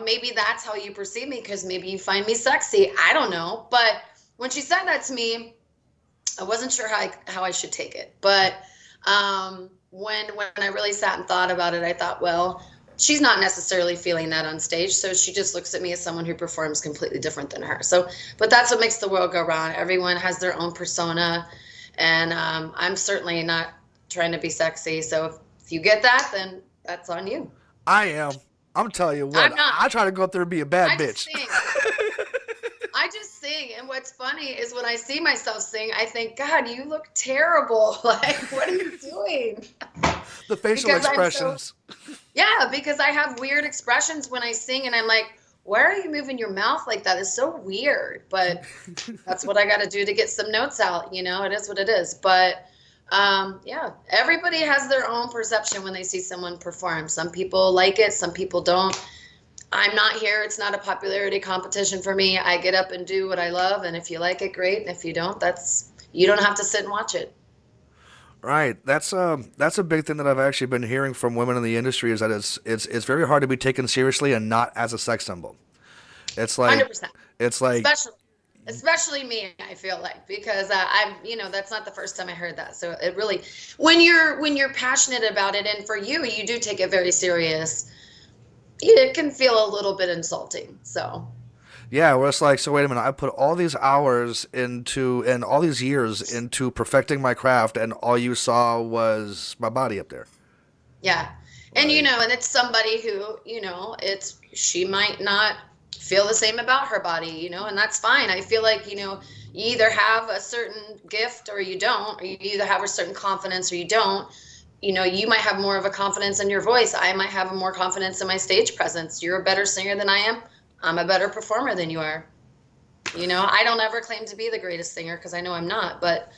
maybe that's how you perceive me because maybe you find me sexy. I don't know. But when she said that to me, I wasn't sure how I should take it. But when I really sat and thought about it, I thought, well, she's not necessarily feeling that on stage, so she just looks at me as someone who performs completely different than her. So, but that's what makes the world go round. Everyone has their own persona, and I'm certainly not trying to be sexy. So if you get that, then that's on you. I am. I'm telling you what. I'm not. I try to go up there and be a bad I just bitch. sing. I just sing, and what's funny is when I see myself sing, I think, God, you look terrible. Like, what are you doing? The facial Because I'm so, expressions. yeah, because I have weird expressions when I sing, and I'm like, why are you moving your mouth like that? It's so weird. But that's what I got to do to get some notes out. It is what it is. But yeah, everybody has their own perception when they see someone perform. Some people like it, some people don't. I'm not here. It's not a popularity competition for me. I get up and do what I love, and if you like it, great. And if you don't, you don't have to sit and watch it. Right. That's a big thing that I've actually been hearing from women in the industry is that it's very hard to be taken seriously and not as a sex symbol. It's like 100%. it's like Especially me, I feel like, because that's not the first time I heard that. So it really, when you're passionate about it, and for you, you do take it very serious. It can feel a little bit insulting. So yeah, where it's like, so wait a minute, I put all these hours into and all these years into perfecting my craft and all you saw was my body up there. yeah, and Like, and it's somebody who she might not feel the same about her body, and that's fine. I feel like You either have a certain gift or you don't, or you either have a certain confidence or you don't. You know, you might have more of a confidence in your voice. I might have more confidence in my stage presence. You're a better singer than I am. I'm a better performer than you are. You know, I don't ever claim to be the greatest singer because I know I'm not, but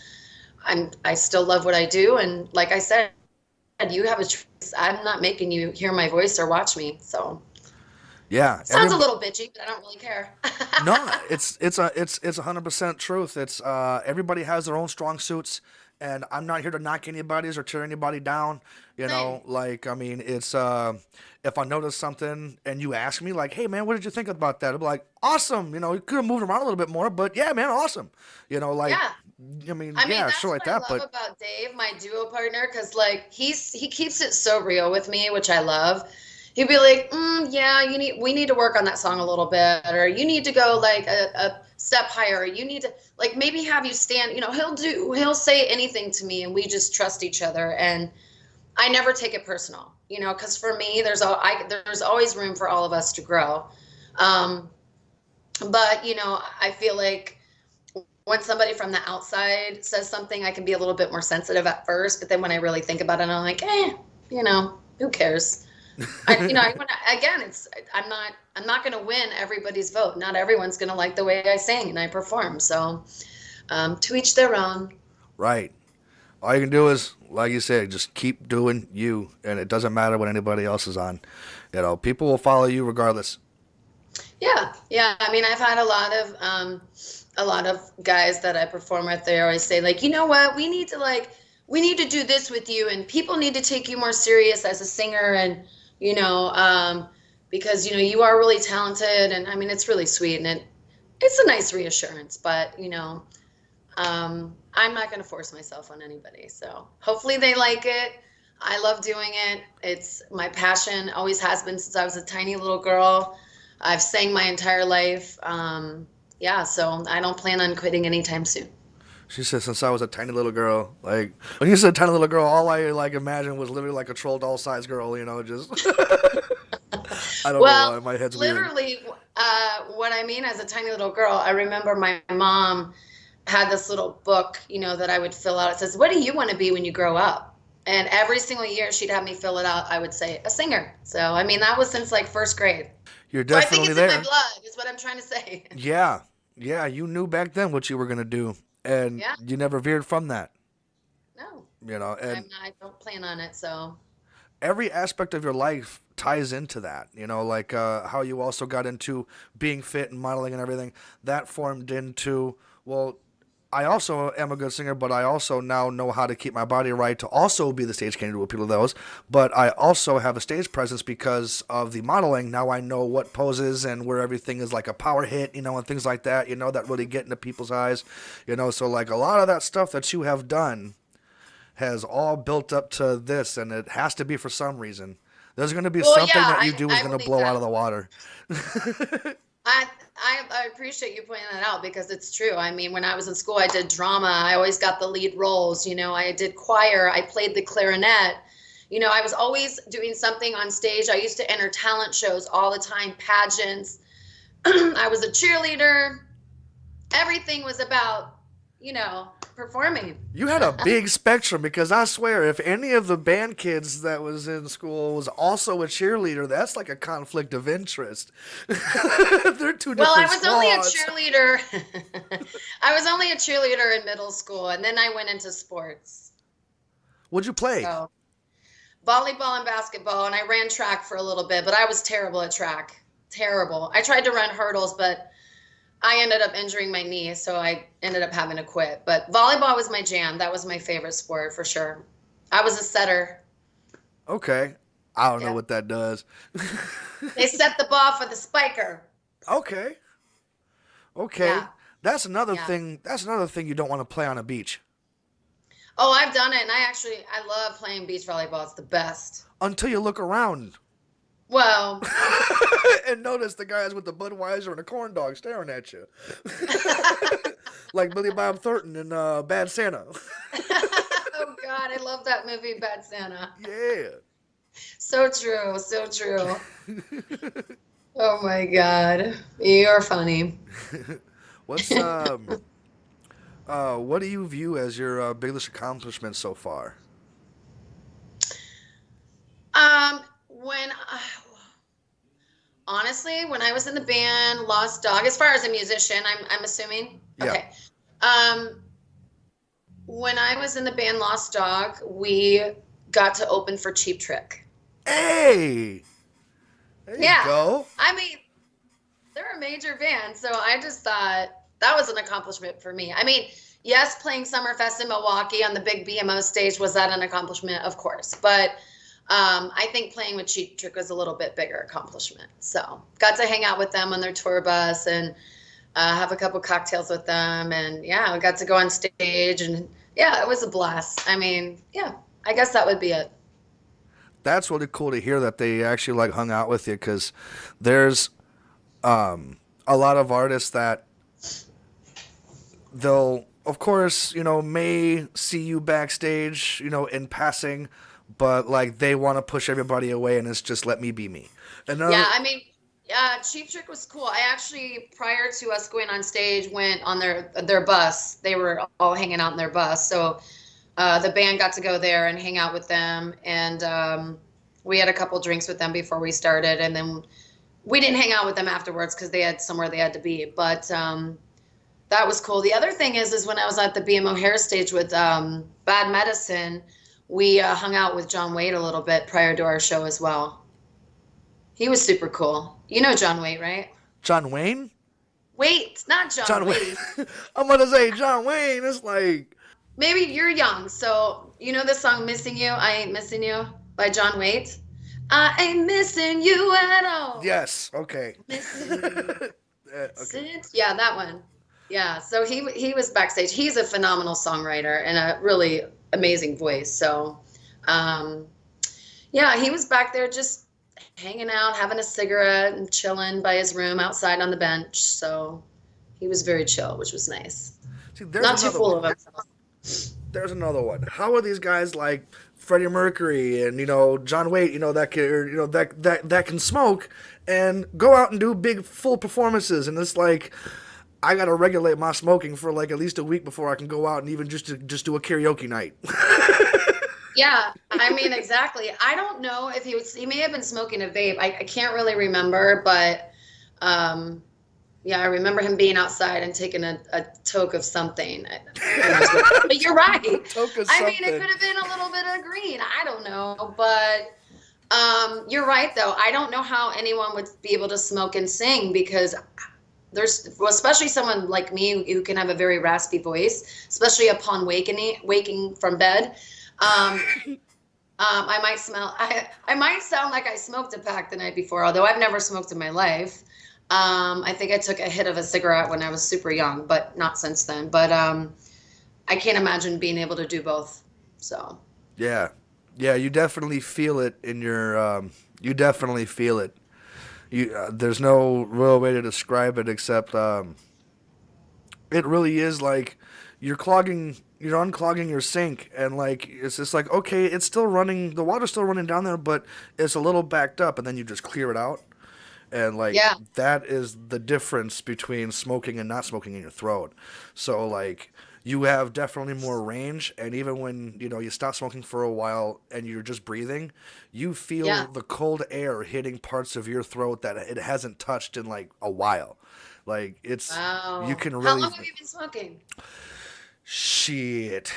I still love what I do. And like I said, you have a choice. I'm not making you hear my voice or watch me. So Yeah, sounds a little bitchy, but I don't really care. no, it's 100% truth. It's everybody has their own strong suits, and I'm not here to knock anybody's or tear anybody down. You Same. know, like I mean, it's if I notice something and you ask me like, "Hey man, what did you think about that?" I'm like, "Awesome." You know, you could have moved around a little bit more, but yeah, man, awesome. You know, like Yeah. I mean, I mean, yeah, sure that's like what I that, love but about Dave, my duo partner, because like he keeps it so real with me, which I love. He'd be like, "Yeah, we need to work on that song a little bit, or you need to go like a step higher, or you need to like maybe have you stand." You know, he'll say anything to me, and we just trust each other, and I never take it personal. You know, because for me, there's always room for all of us to grow. Um, but you know, I feel like when somebody from the outside says something, I can be a little bit more sensitive at first, but then when I really think about it, I'm like, you know, who cares? Again, I'm not going to win everybody's vote. Not everyone's going to like the way I sing and I perform. So, to each their own. right. All you can do is, like you said, just keep doing you, and it doesn't matter what anybody else is on. You know, people will follow you regardless. Yeah, yeah. I mean, I've had a lot of guys that I perform with. They always say like, you know what, we need to do this with you, and people need to take you more serious as a singer, and you know, because you know you are really talented, and I mean, it's really sweet, and it's a nice reassurance. But you know, I'm not going to force myself on anybody. So hopefully they like it. I love doing it. It's my passion, always has been since I was a tiny little girl. I've sang my entire life. Yeah, so I don't plan on quitting anytime soon. She said, since I was a tiny little girl, like when you said tiny little girl, all I like imagined was literally like a troll doll size girl, you know, just I don't know Well, why my head's weird. literally, what I mean as a tiny little girl, I remember my mom had this little book, you know, that I would fill out. It says, "What do you want to be when you grow up?" And every single year she'd have me fill it out. I would say a singer. So, I mean, that was since like first grade. You're So I think definitely it's in my there. blood, is what I'm trying to say. Yeah, yeah, you knew back then what you were gonna do, and Yeah, you never veered from that. no, You know, and I don't plan on it. So, every aspect of your life ties into that. You know, like how you also got into being fit and modeling and everything. That formed into, well, I also am a good singer, but I also now know how to keep my body right to also be the stage candidate with people of those. But I also have a stage presence because of the modeling. Now I know what poses and where everything is like a power hit, you know, and things like that, you know, that really get into people's eyes, you know. So, like, a lot of that stuff that you have done has all built up to this, and it has to be for some reason. There's going to be well, yeah, something that you do is I going to believe blow out that. of the water. I, I appreciate you pointing that out because it's true. I mean, when I was in school, I did drama. I always got the lead roles. You know, I did choir. I played the clarinet. You know, I was always doing something on stage. I used to enter talent shows all the time, pageants. I was a cheerleader. Everything was about, you know, performing. You had a big spectrum, because I swear, if any of the band kids that was in school was also a cheerleader, that's like a conflict of interest. They're two Well, I different was only a squads. cheerleader. I was only a cheerleader in middle school, and then I went into sports. What'd you play? So volleyball and basketball, and I ran track for a little bit, but I was terrible at track. Terrible. I tried to run hurdles, but I ended up injuring my knee, so I ended up having to quit. But volleyball was my jam. That was my favorite sport for sure. I was a setter. Okay. I don't know Yeah. what that does. They set the ball for the spiker. Okay. Okay. Yeah. That's another Yeah. thing. That's another thing you don't want to play on a beach Oh, I've done it, and I love playing beach volleyball. It's the best. until you look around Well, and notice the guys with the Budweiser and a corn dog staring at you, like Billy Bob Thornton in Bad Santa. oh God, I love that movie, Bad Santa. Yeah. So true, so true. Oh my God, you're funny. What's What do you view as your biggest accomplishment so far? When honestly, when I was in the band Lost Dog, as far as a musician, I'm assuming. Yeah. Okay. Um, when I was in the band Lost Dog, we got to open for Cheap Trick. Hey, there you Yeah. go. I mean, they're a major band, so I just thought that was an accomplishment for me. I mean, yes, playing Summerfest in Milwaukee on the big BMO stage, was that an accomplishment? Of course. But I think playing with Cheap Trick was a little bit bigger accomplishment. So got to hang out with them on their tour bus and have a couple cocktails with them. And yeah, we got to go on stage and yeah, it was a blast. I mean, yeah, I guess that would be it. That's really cool to hear that they actually like hung out with you because there's a lot of artists that they'll, of course, may see you backstage, in passing, but like they want to push everybody away and it's just let me be me. And Yeah, I mean, yeah, Cheap Trick was cool. I actually, prior to us going on stage, went on their bus. They were all hanging out in their bus, so the band got to go there and hang out with them, and we had a couple drinks with them before we started, and then we didn't hang out with them afterwards because they had somewhere they had to be. But that was cool. The other thing is when I was at the BMO Hair stage with Bad Medicine, we hung out with John Wade a little bit prior to our show as well. He was super cool. You know John Wade, right? John Wayne? Wait, not John John Wayne. Wade. I'm going to say John Wayne. It's like, Maybe you're young, so you know the song "Missing You." I ain't missing you by John Waite. I ain't missing you at all. yes, okay. Missing you. Okay. Yeah, that one. Yeah, so he was backstage. He's a phenomenal songwriter and a really amazing voice. So, um, yeah, he was back there just hanging out, having a cigarette and chilling by his room outside on the bench. So he was very chill, which was nice. See, there's Not too another full one. of himself. There's another one. How are these guys like Freddie Mercury and John Waite, that can that can smoke and go out and do big full performances, and it's like I gotta regulate my smoking for like at least a week before I can go out and even just do a karaoke night. Yeah, I mean, exactly. I don't know if he may have been smoking a vape. I can't really remember, but um, yeah, I remember him being outside and taking a toke of something. Who knows what- But you're right. Toke of I mean, it something. could have been a little bit of green. I don't know, but you're right though. I don't know how anyone would be able to smoke and sing because well, especially someone like me who can have a very raspy voice, especially upon waking from bed. Um, I might I might sound like I smoked a pack the night before, although I've never smoked in my life. I think I took a hit of a cigarette when I was super young, but not since then. But I can't imagine being able to do both. So Yeah, yeah, you definitely feel it in your. You definitely feel it. There's no real way to describe it except it really is like you're unclogging your sink, and like it's just like okay, it's still running, the water's still running down there, but it's a little backed up, and then you just clear it out, and like yeah, that is the difference between smoking and not smoking in your throat. So like you have definitely more range, and even when you stop smoking for a while and you're just breathing, you feel yeah. the cold air hitting parts of your throat that it hasn't touched in like a while. Like you Wow. can How really long have you been smoking? shit,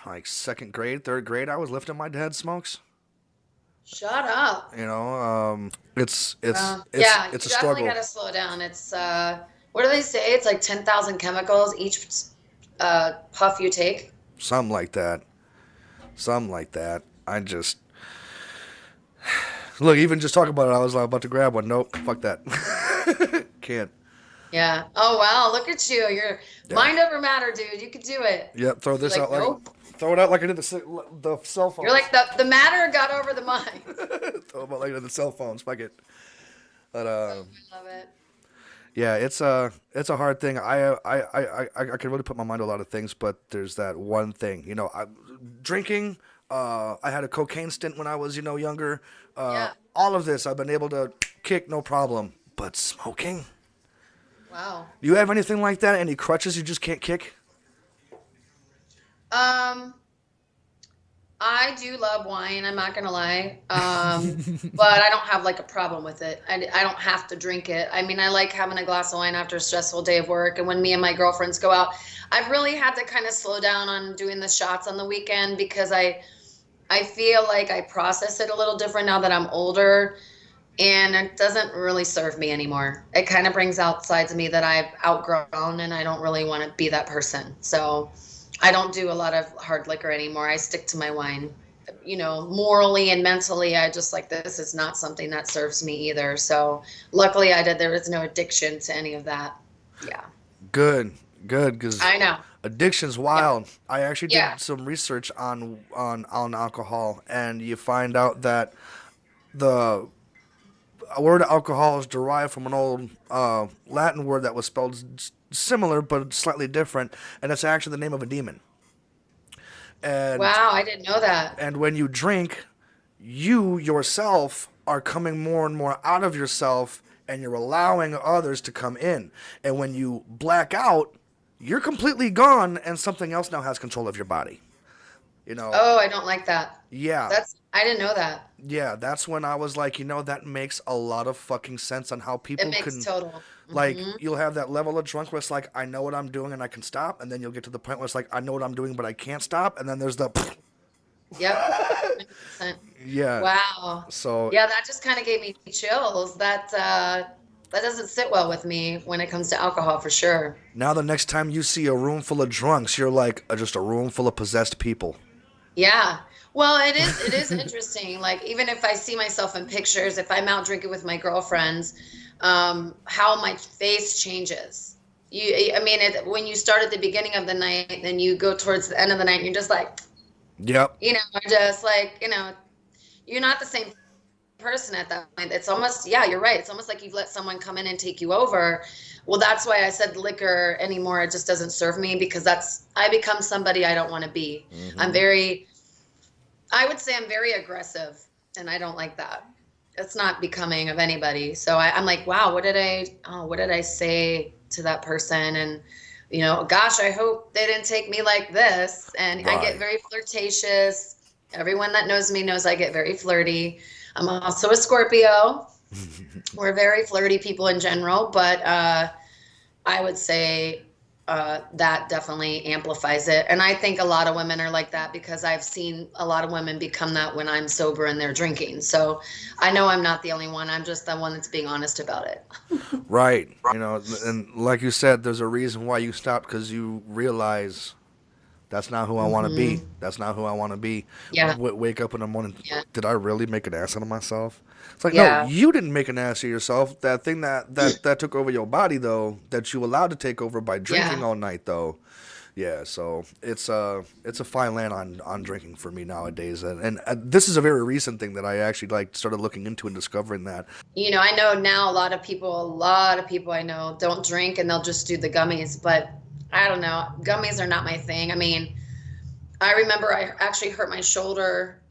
like second grade, third grade, I was lifting my dad's smokes. Shut up. Yeah, It's you a definitely got struggle. to slow down. It's what do they say? It's like 10,000 chemicals each puff you take. Something like that. Something like that. I just look, even just talking about it, I was like about to grab one. Nope, fuck that. Can't. Yeah. Oh wow, look at you. You're Yeah. mind over matter, dude. You could do it. Yep. Throw You're this like, out like nope. throw it out like I did the cell You're phones. like the matter got over the mind. Throw them out like I did the cell phones. Fuck it. But Oh, I love it. yeah, it's a hard thing. I can really put my mind to a lot of things, but there's that one thing. Drinking. I had a cocaine stint when I was younger. Yeah. All of this I've been able to kick no problem, but smoking. Wow. Do you have anything like that? Any crutches you just can't kick? Um, I do love wine, I'm not gonna lie. But I don't have like a problem with it. I don't have to drink it. I mean, I like having a glass of wine after a stressful day of work. And when me and my girlfriends go out, I've really had to kind of slow down on doing the shots on the weekend because I feel like I process it a little different now that I'm older and it doesn't really serve me anymore. It kind of brings out sides of me that I've outgrown and I don't really want to be that person. So I don't do a lot of hard liquor anymore. I stick to my wine. Morally and mentally, I just like this is not something that serves me either. So luckily there was no addiction to any of that. Yeah. Good, good, because I know. addiction's Yeah. wild. I actually Yeah. did some research on alcohol, and you find out that the word alcohol is derived from an old Latin word that was spelled similar but slightly different, and it's actually the name of a demon. And Wow, I didn't know that. and when you drink, you yourself are coming more and more out of yourself, and you're allowing others to come in. And when you black out, you're completely gone, and something else now has control of your body. You know, Oh, I don't like that. yeah, I didn't know that. yeah. That's when I was like, that makes a lot of fucking sense on how It people makes can. total. Like, Hmm. you'll have that level of drunk where it's like, I know what I'm doing and I can stop. And then you'll get to the point where it's like, I know what I'm doing, but I can't stop. And then there's the, Yep. 100%. yeah. Wow. So Yeah, that just kind of gave me chills. That doesn't sit well with me when it comes to alcohol for sure. now the next time you see a room full of drunks, you're like, just a room full of possessed people. Yeah. Well, it is interesting. Like even if I see myself in pictures, if I'm out drinking with my girlfriends, how my face changes. I mean, when you start at the beginning of the night, then you go towards the end of the night, and you're just like, Yep. just like, you're not the same person at that point. It's almost, yeah, you're right. It's almost like you've let someone come in and take you over. Well, that's why I said liquor anymore. It just doesn't serve me because I become somebody I don't want to be. I'm Hmm. very, I would say I'm very aggressive and I don't like that. It's not becoming of anybody. So I'm like, wow, what did I say to that person? And, gosh, I hope they didn't take me like this. And I get Right. very flirtatious. Everyone that knows me knows I get very flirty. I'm also a Scorpio. We're very flirty people in general, but I would say that definitely amplifies it. And I think a lot of women are like that because I've seen a lot of women become that when I'm sober and they're drinking. So I know I'm not the only one. I'm just the one that's being honest about it. Right. And like you said, there's a reason why you stopped because you realize that's not who I want to be. Hmm. That's not who I want to be. Yeah. Wake up in the morning. Yeah. Did I really make an ass out of myself? It's like, no, Yeah. you didn't make an ass of yourself. That thing that took over your body, though, that you allowed to take over by drinking Yeah. all night, though. Yeah, so it's a fine line on drinking for me nowadays, and this is a very recent thing that I actually like started looking into and discovering that. I know now a lot of people I know don't drink and they'll just do the gummies, but I don't know. Gummies are not my thing. I mean, I remember I actually hurt my shoulder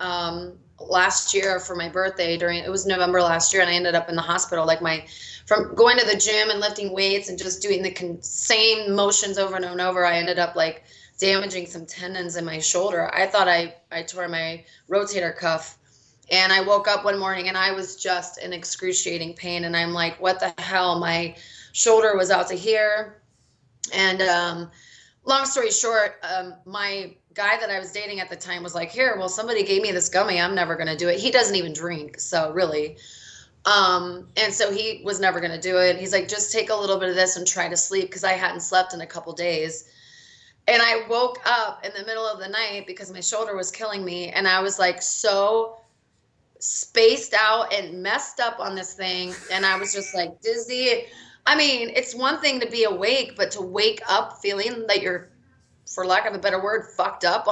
last year for my birthday it was November last year, and I ended up in the hospital. Like from going to the gym and lifting weights and just doing the same motions over and over and over, I ended up like damaging some tendons in my shoulder. I thought I tore my rotator cuff, and I woke up one morning and I was just in excruciating pain, and I'm like, what the hell? My shoulder was out to here, and long story short, my guy that I was dating at the time was like, here, well, somebody gave me this gummy. I'm never going to do it. He doesn't even drink. So really, and so he was never going to do it. He's like, just take a little bit of this and try to sleep. Cause I hadn't slept in a couple days. And I woke up in the middle of the night because my shoulder was killing me. And I was like, so spaced out and messed up on this thing. And I was just like dizzy. I mean, it's one thing to be awake, but to wake up feeling that you're, for lack of a better word, fucked up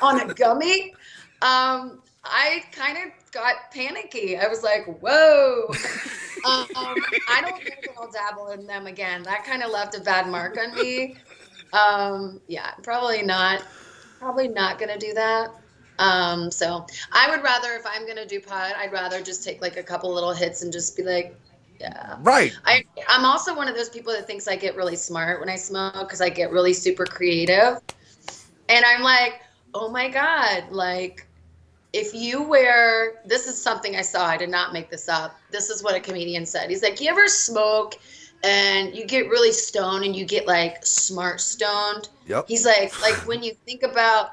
on a gummy. I kind of got panicky. I was like, whoa. I don't think I'll dabble in them again. That kind of left a bad mark on me. Yeah, probably not gonna do that. So I would rather, if I'm gonna do pot, I'd rather just take like a couple little hits and just be like, yeah. Right. I'm also one of those people that thinks I get really smart when I smoke because I get really super creative. And I'm like, oh my God, like if you wear, this is something I saw, I did not make this up. This is what a comedian said. He's like, you ever smoke and you get really stoned and you get like smart stoned? Yep. He's like when you think about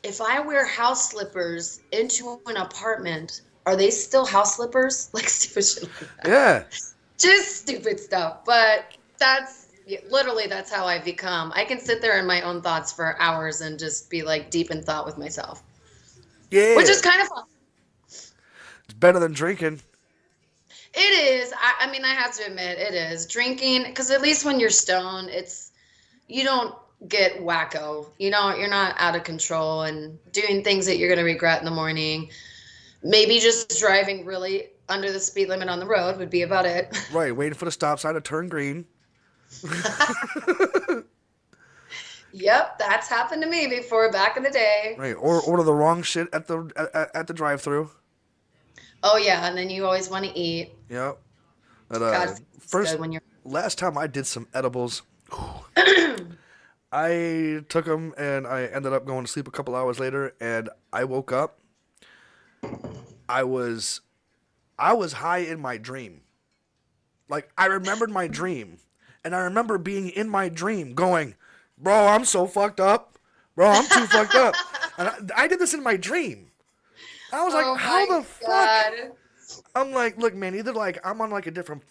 if I wear house slippers into an apartment, are they still house slippers? Like stupid shit like that. Yeah. Just stupid stuff. But that's yeah, literally that's how I've become. I can sit there in my own thoughts for hours and just be like deep in thought with myself, which Yeah. is kind of fun. It's better than drinking. It is. I mean, I have to admit, it is. Drinking, because at least when you're stoned, it's you don't get wacko. You know, you're not out of control and doing things that you're going to regret in the morning. Maybe just driving really under the speed limit on the road would be about it. Right. Waiting for the stop sign to turn green. Yep, that's happened to me before back in the day. Right. Or order the wrong shit at the drive-through. Oh, yeah, and then you always want to eat. Yep. But God, it's first good when you're. last time I did some edibles, I took them and I ended up going to sleep a couple hours later, and I woke up. I was I was high in my dream. Like I remembered my dream, and I remember being in my dream going, "Bro, I'm so fucked up. Bro, I'm too fucked up." And I did this in my dream. I was like, Oh "How my the fuck?" God. I'm like, "Look, man, either like I'm on like a different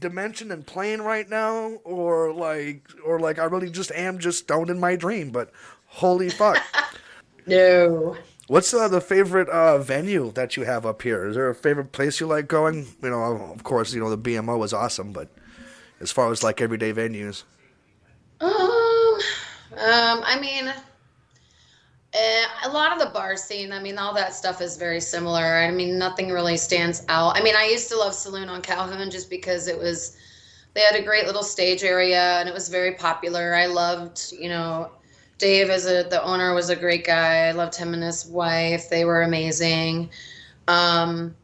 dimension and plane right now, or like I really just am just stoned in my dream." But holy fuck. No. What's the favorite venue that you have up here? Is there a favorite place you like going? You know, of course, the BMO was awesome, but as far as like everyday venues, I mean, a lot of the bar scene, I mean, all that stuff is very similar. I mean, nothing really stands out. I mean, I used to love Saloon on Calhoun just because they had a great little stage area and it was very popular. I loved, Dave the owner was a great guy. I loved him and his wife. They were amazing. Um,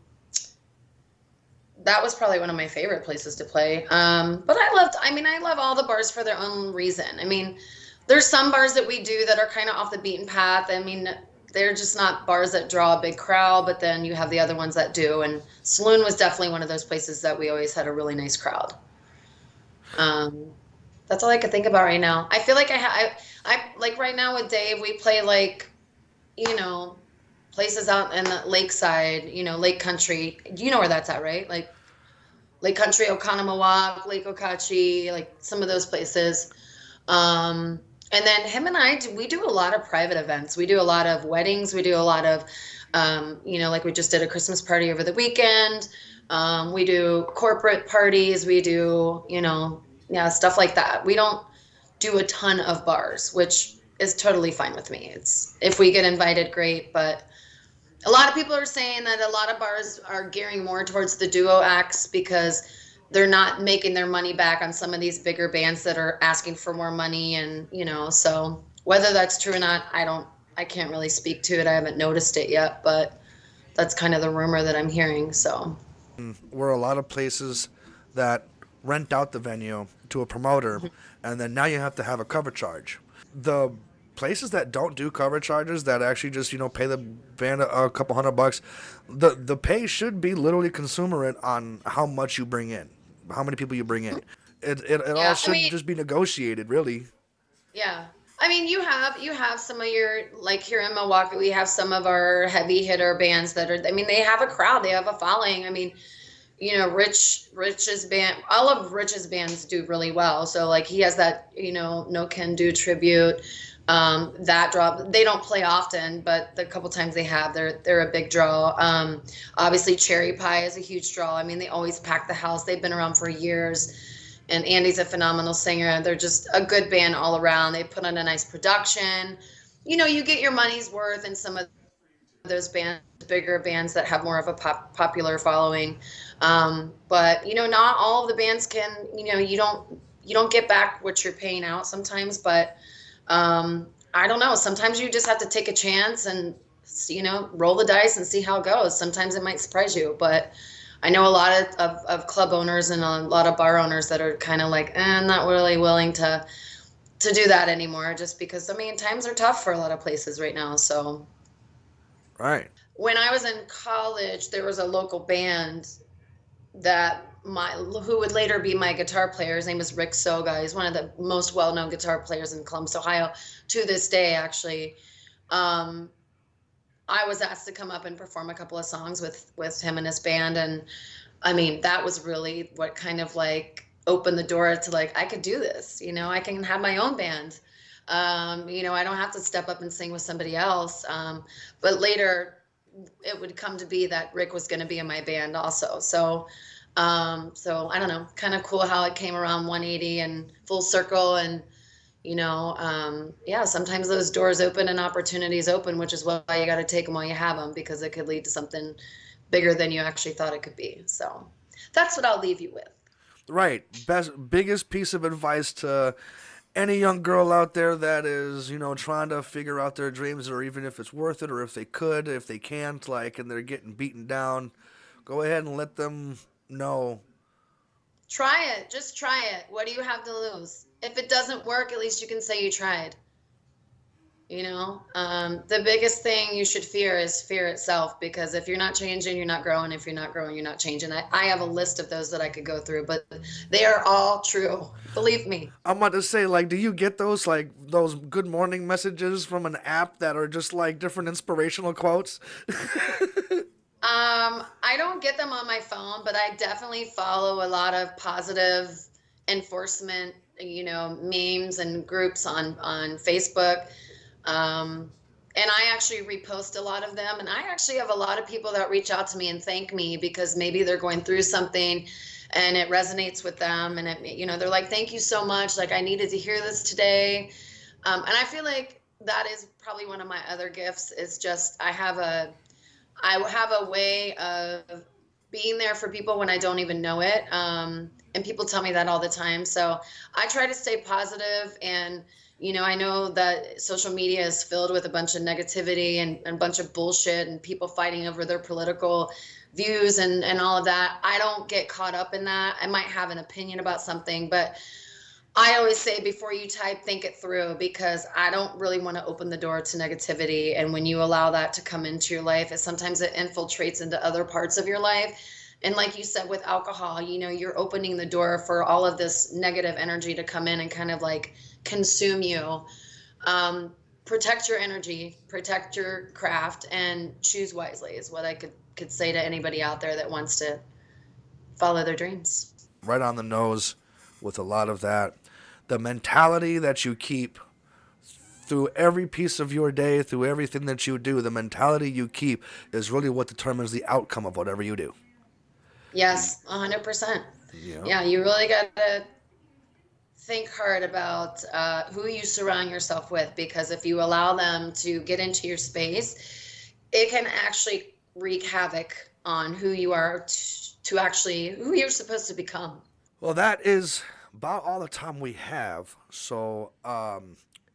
that was probably one of my favorite places to play. But I love all the bars for their own reason. I mean, there's some bars that we do that are kind of off the beaten path. I mean, they're just not bars that draw a big crowd, but then you have the other ones that do. And Saloon was definitely one of those places that we always had a really nice crowd. Um, that's all I could think about right now. I feel like I like right now with Dave, we play like, you know, places out in the lakeside, Lake Country. You know where that's at, right? Like Lake Country, Oconomowoc, Lake Okeechobee, like some of those places. Um, and then him and we do a lot of private events. We do a lot of weddings. We do a lot of, like we just did a Christmas party over the weekend. We do corporate parties. We do, yeah, stuff like that. We don't do a ton of bars, which is totally fine with me. It's if we get invited, great. But a lot of people are saying that a lot of bars are gearing more towards the duo acts because they're not making their money back on some of these bigger bands that are asking for more money. And, so whether that's true or not, I can't really speak to it. I haven't noticed it yet, but that's kind of the rumor that I'm hearing. So, were a lot of places that rent out the venue to a promoter, and then now you have to have a cover charge. The places that don't do cover charges, that actually just pay the band a couple $100, the pay should be literally commensurate on how much you bring in, how many people you bring in. It all yeah, I should mean, just be negotiated, really. yeah. I mean, you have some of your like here in Milwaukee, we have some of our heavy hitter bands that are. I mean, they have a crowd, they have a following. I mean, Rich's band, all of Rich's bands do really well. So like he has that, No Can Do tribute. That draw, they don't play often, but the couple times they have, they're a big draw. Obviously Cherry Pie is a huge draw. I mean, they always pack the house. They've been around for years. And Andy's a phenomenal singer. They're just a good band all around. They put on a nice production. You get your money's worth in some of those bands, bigger bands that have more of a popular following. But not all of the bands can. You don't get back what you're paying out sometimes. But I don't know. Sometimes you just have to take a chance and roll the dice and see how it goes. Sometimes it might surprise you, but I know a lot of club owners and a lot of bar owners that are kind of like, I'm not really willing to to do that anymore, just because I mean times are tough for a lot of places right now. So Right. when I was in college, there was a local band that my who would later be my guitar player. His name is Rick Soga. He's one of the most well-known guitar players in Columbus, Ohio, to this day, actually. Um, I was asked to come up and perform a couple of songs with him and his band, and I mean that was really what kind of like opened the door to like I could do this. You know, I can have my own band. You know, I don't have to step up and sing with somebody else. But later, it would come to be that Rick was going to be in my band also. So I don't know, kind of cool how it came around 180 and full circle. And, yeah, sometimes those doors open and opportunities open, which is why you got to take them while you have them, because it could lead to something bigger than you actually thought it could be. So that's what I'll leave you with. Right. Biggest piece of advice to any young girl out there that is, trying to figure out their dreams, or even if it's worth it, or if they could, if they can't, like, and they're getting beaten down, go ahead and let them know. Try it. Just try it. What do you have to lose? If it doesn't work, at least you can say you tried. The biggest thing you should fear is fear itself, because if you're not changing, you're not growing. If you're not growing, you're not changing. I have a list of those that I could go through, but they are all true. Believe me. I'm about to say, like, do you get those good morning messages from an app that are just like different inspirational quotes? I don't get them on my phone, but I definitely follow a lot of positive enforcement, memes and groups on Facebook. And I actually repost a lot of them. And I actually have a lot of people that reach out to me and thank me because maybe they're going through something and it resonates with them. And they're like, thank you so much. Like, I needed to hear this today. And I feel like that is probably one of my other gifts, is just I have a way of being there for people when I don't even know it. And people tell me that all the time. So I try to stay positive. And, I know that social media is filled with a bunch of negativity and a bunch of bullshit and people fighting over their political views and all of that. I don't get caught up in that. I might have an opinion about something, but I always say before you type, think it through, because I don't really want to open the door to negativity. And when you allow that to come into your life, sometimes it infiltrates into other parts of your life. And like you said, with alcohol, you're opening the door for all of this negative energy to come in and kind of like consume you. Protect your energy, protect your craft, and choose wisely is what I could say to anybody out there that wants to follow their dreams. Right on the nose with a lot of that. The mentality that you keep through every piece of your day, through everything that you do, the mentality you keep is really what determines the outcome of whatever you do. Yes, 100%. Yeah. Yeah, you really got to think hard about who you surround yourself with, because if you allow them to get into your space, it can actually wreak havoc on who you are to actually who you're supposed to become. Well, that is about all the time we have. So,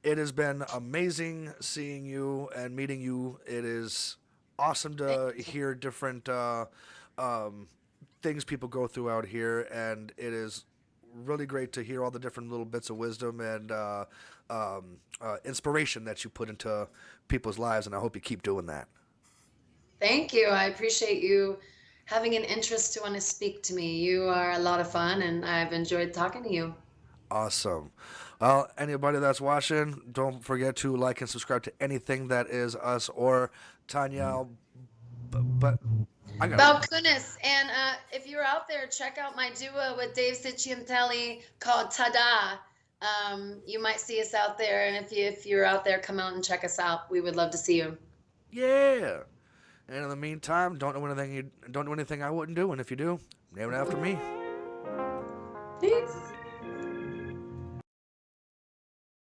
it has been amazing seeing you and meeting you. It is awesome Thank to you. hear different um, things people go through out here, and it is really great to hear all the different little bits of wisdom and inspiration that you put into people's lives. And I hope you keep doing that. Thank you. I appreciate you having an interest to want to speak to me. You are a lot of fun, and I've enjoyed talking to you. Awesome. Well, anybody that's watching, don't forget to like and subscribe to anything that is us or Tanya. But I gotta. Balkunas. And if you're out there, check out my duo with Dave Cicciantelli called Tada. You might see us out there, and if you're out there, come out and check us out. We would love to see you. Yeah. And in the meantime, don't do anything I wouldn't do. And if you do, name it after me. Peace.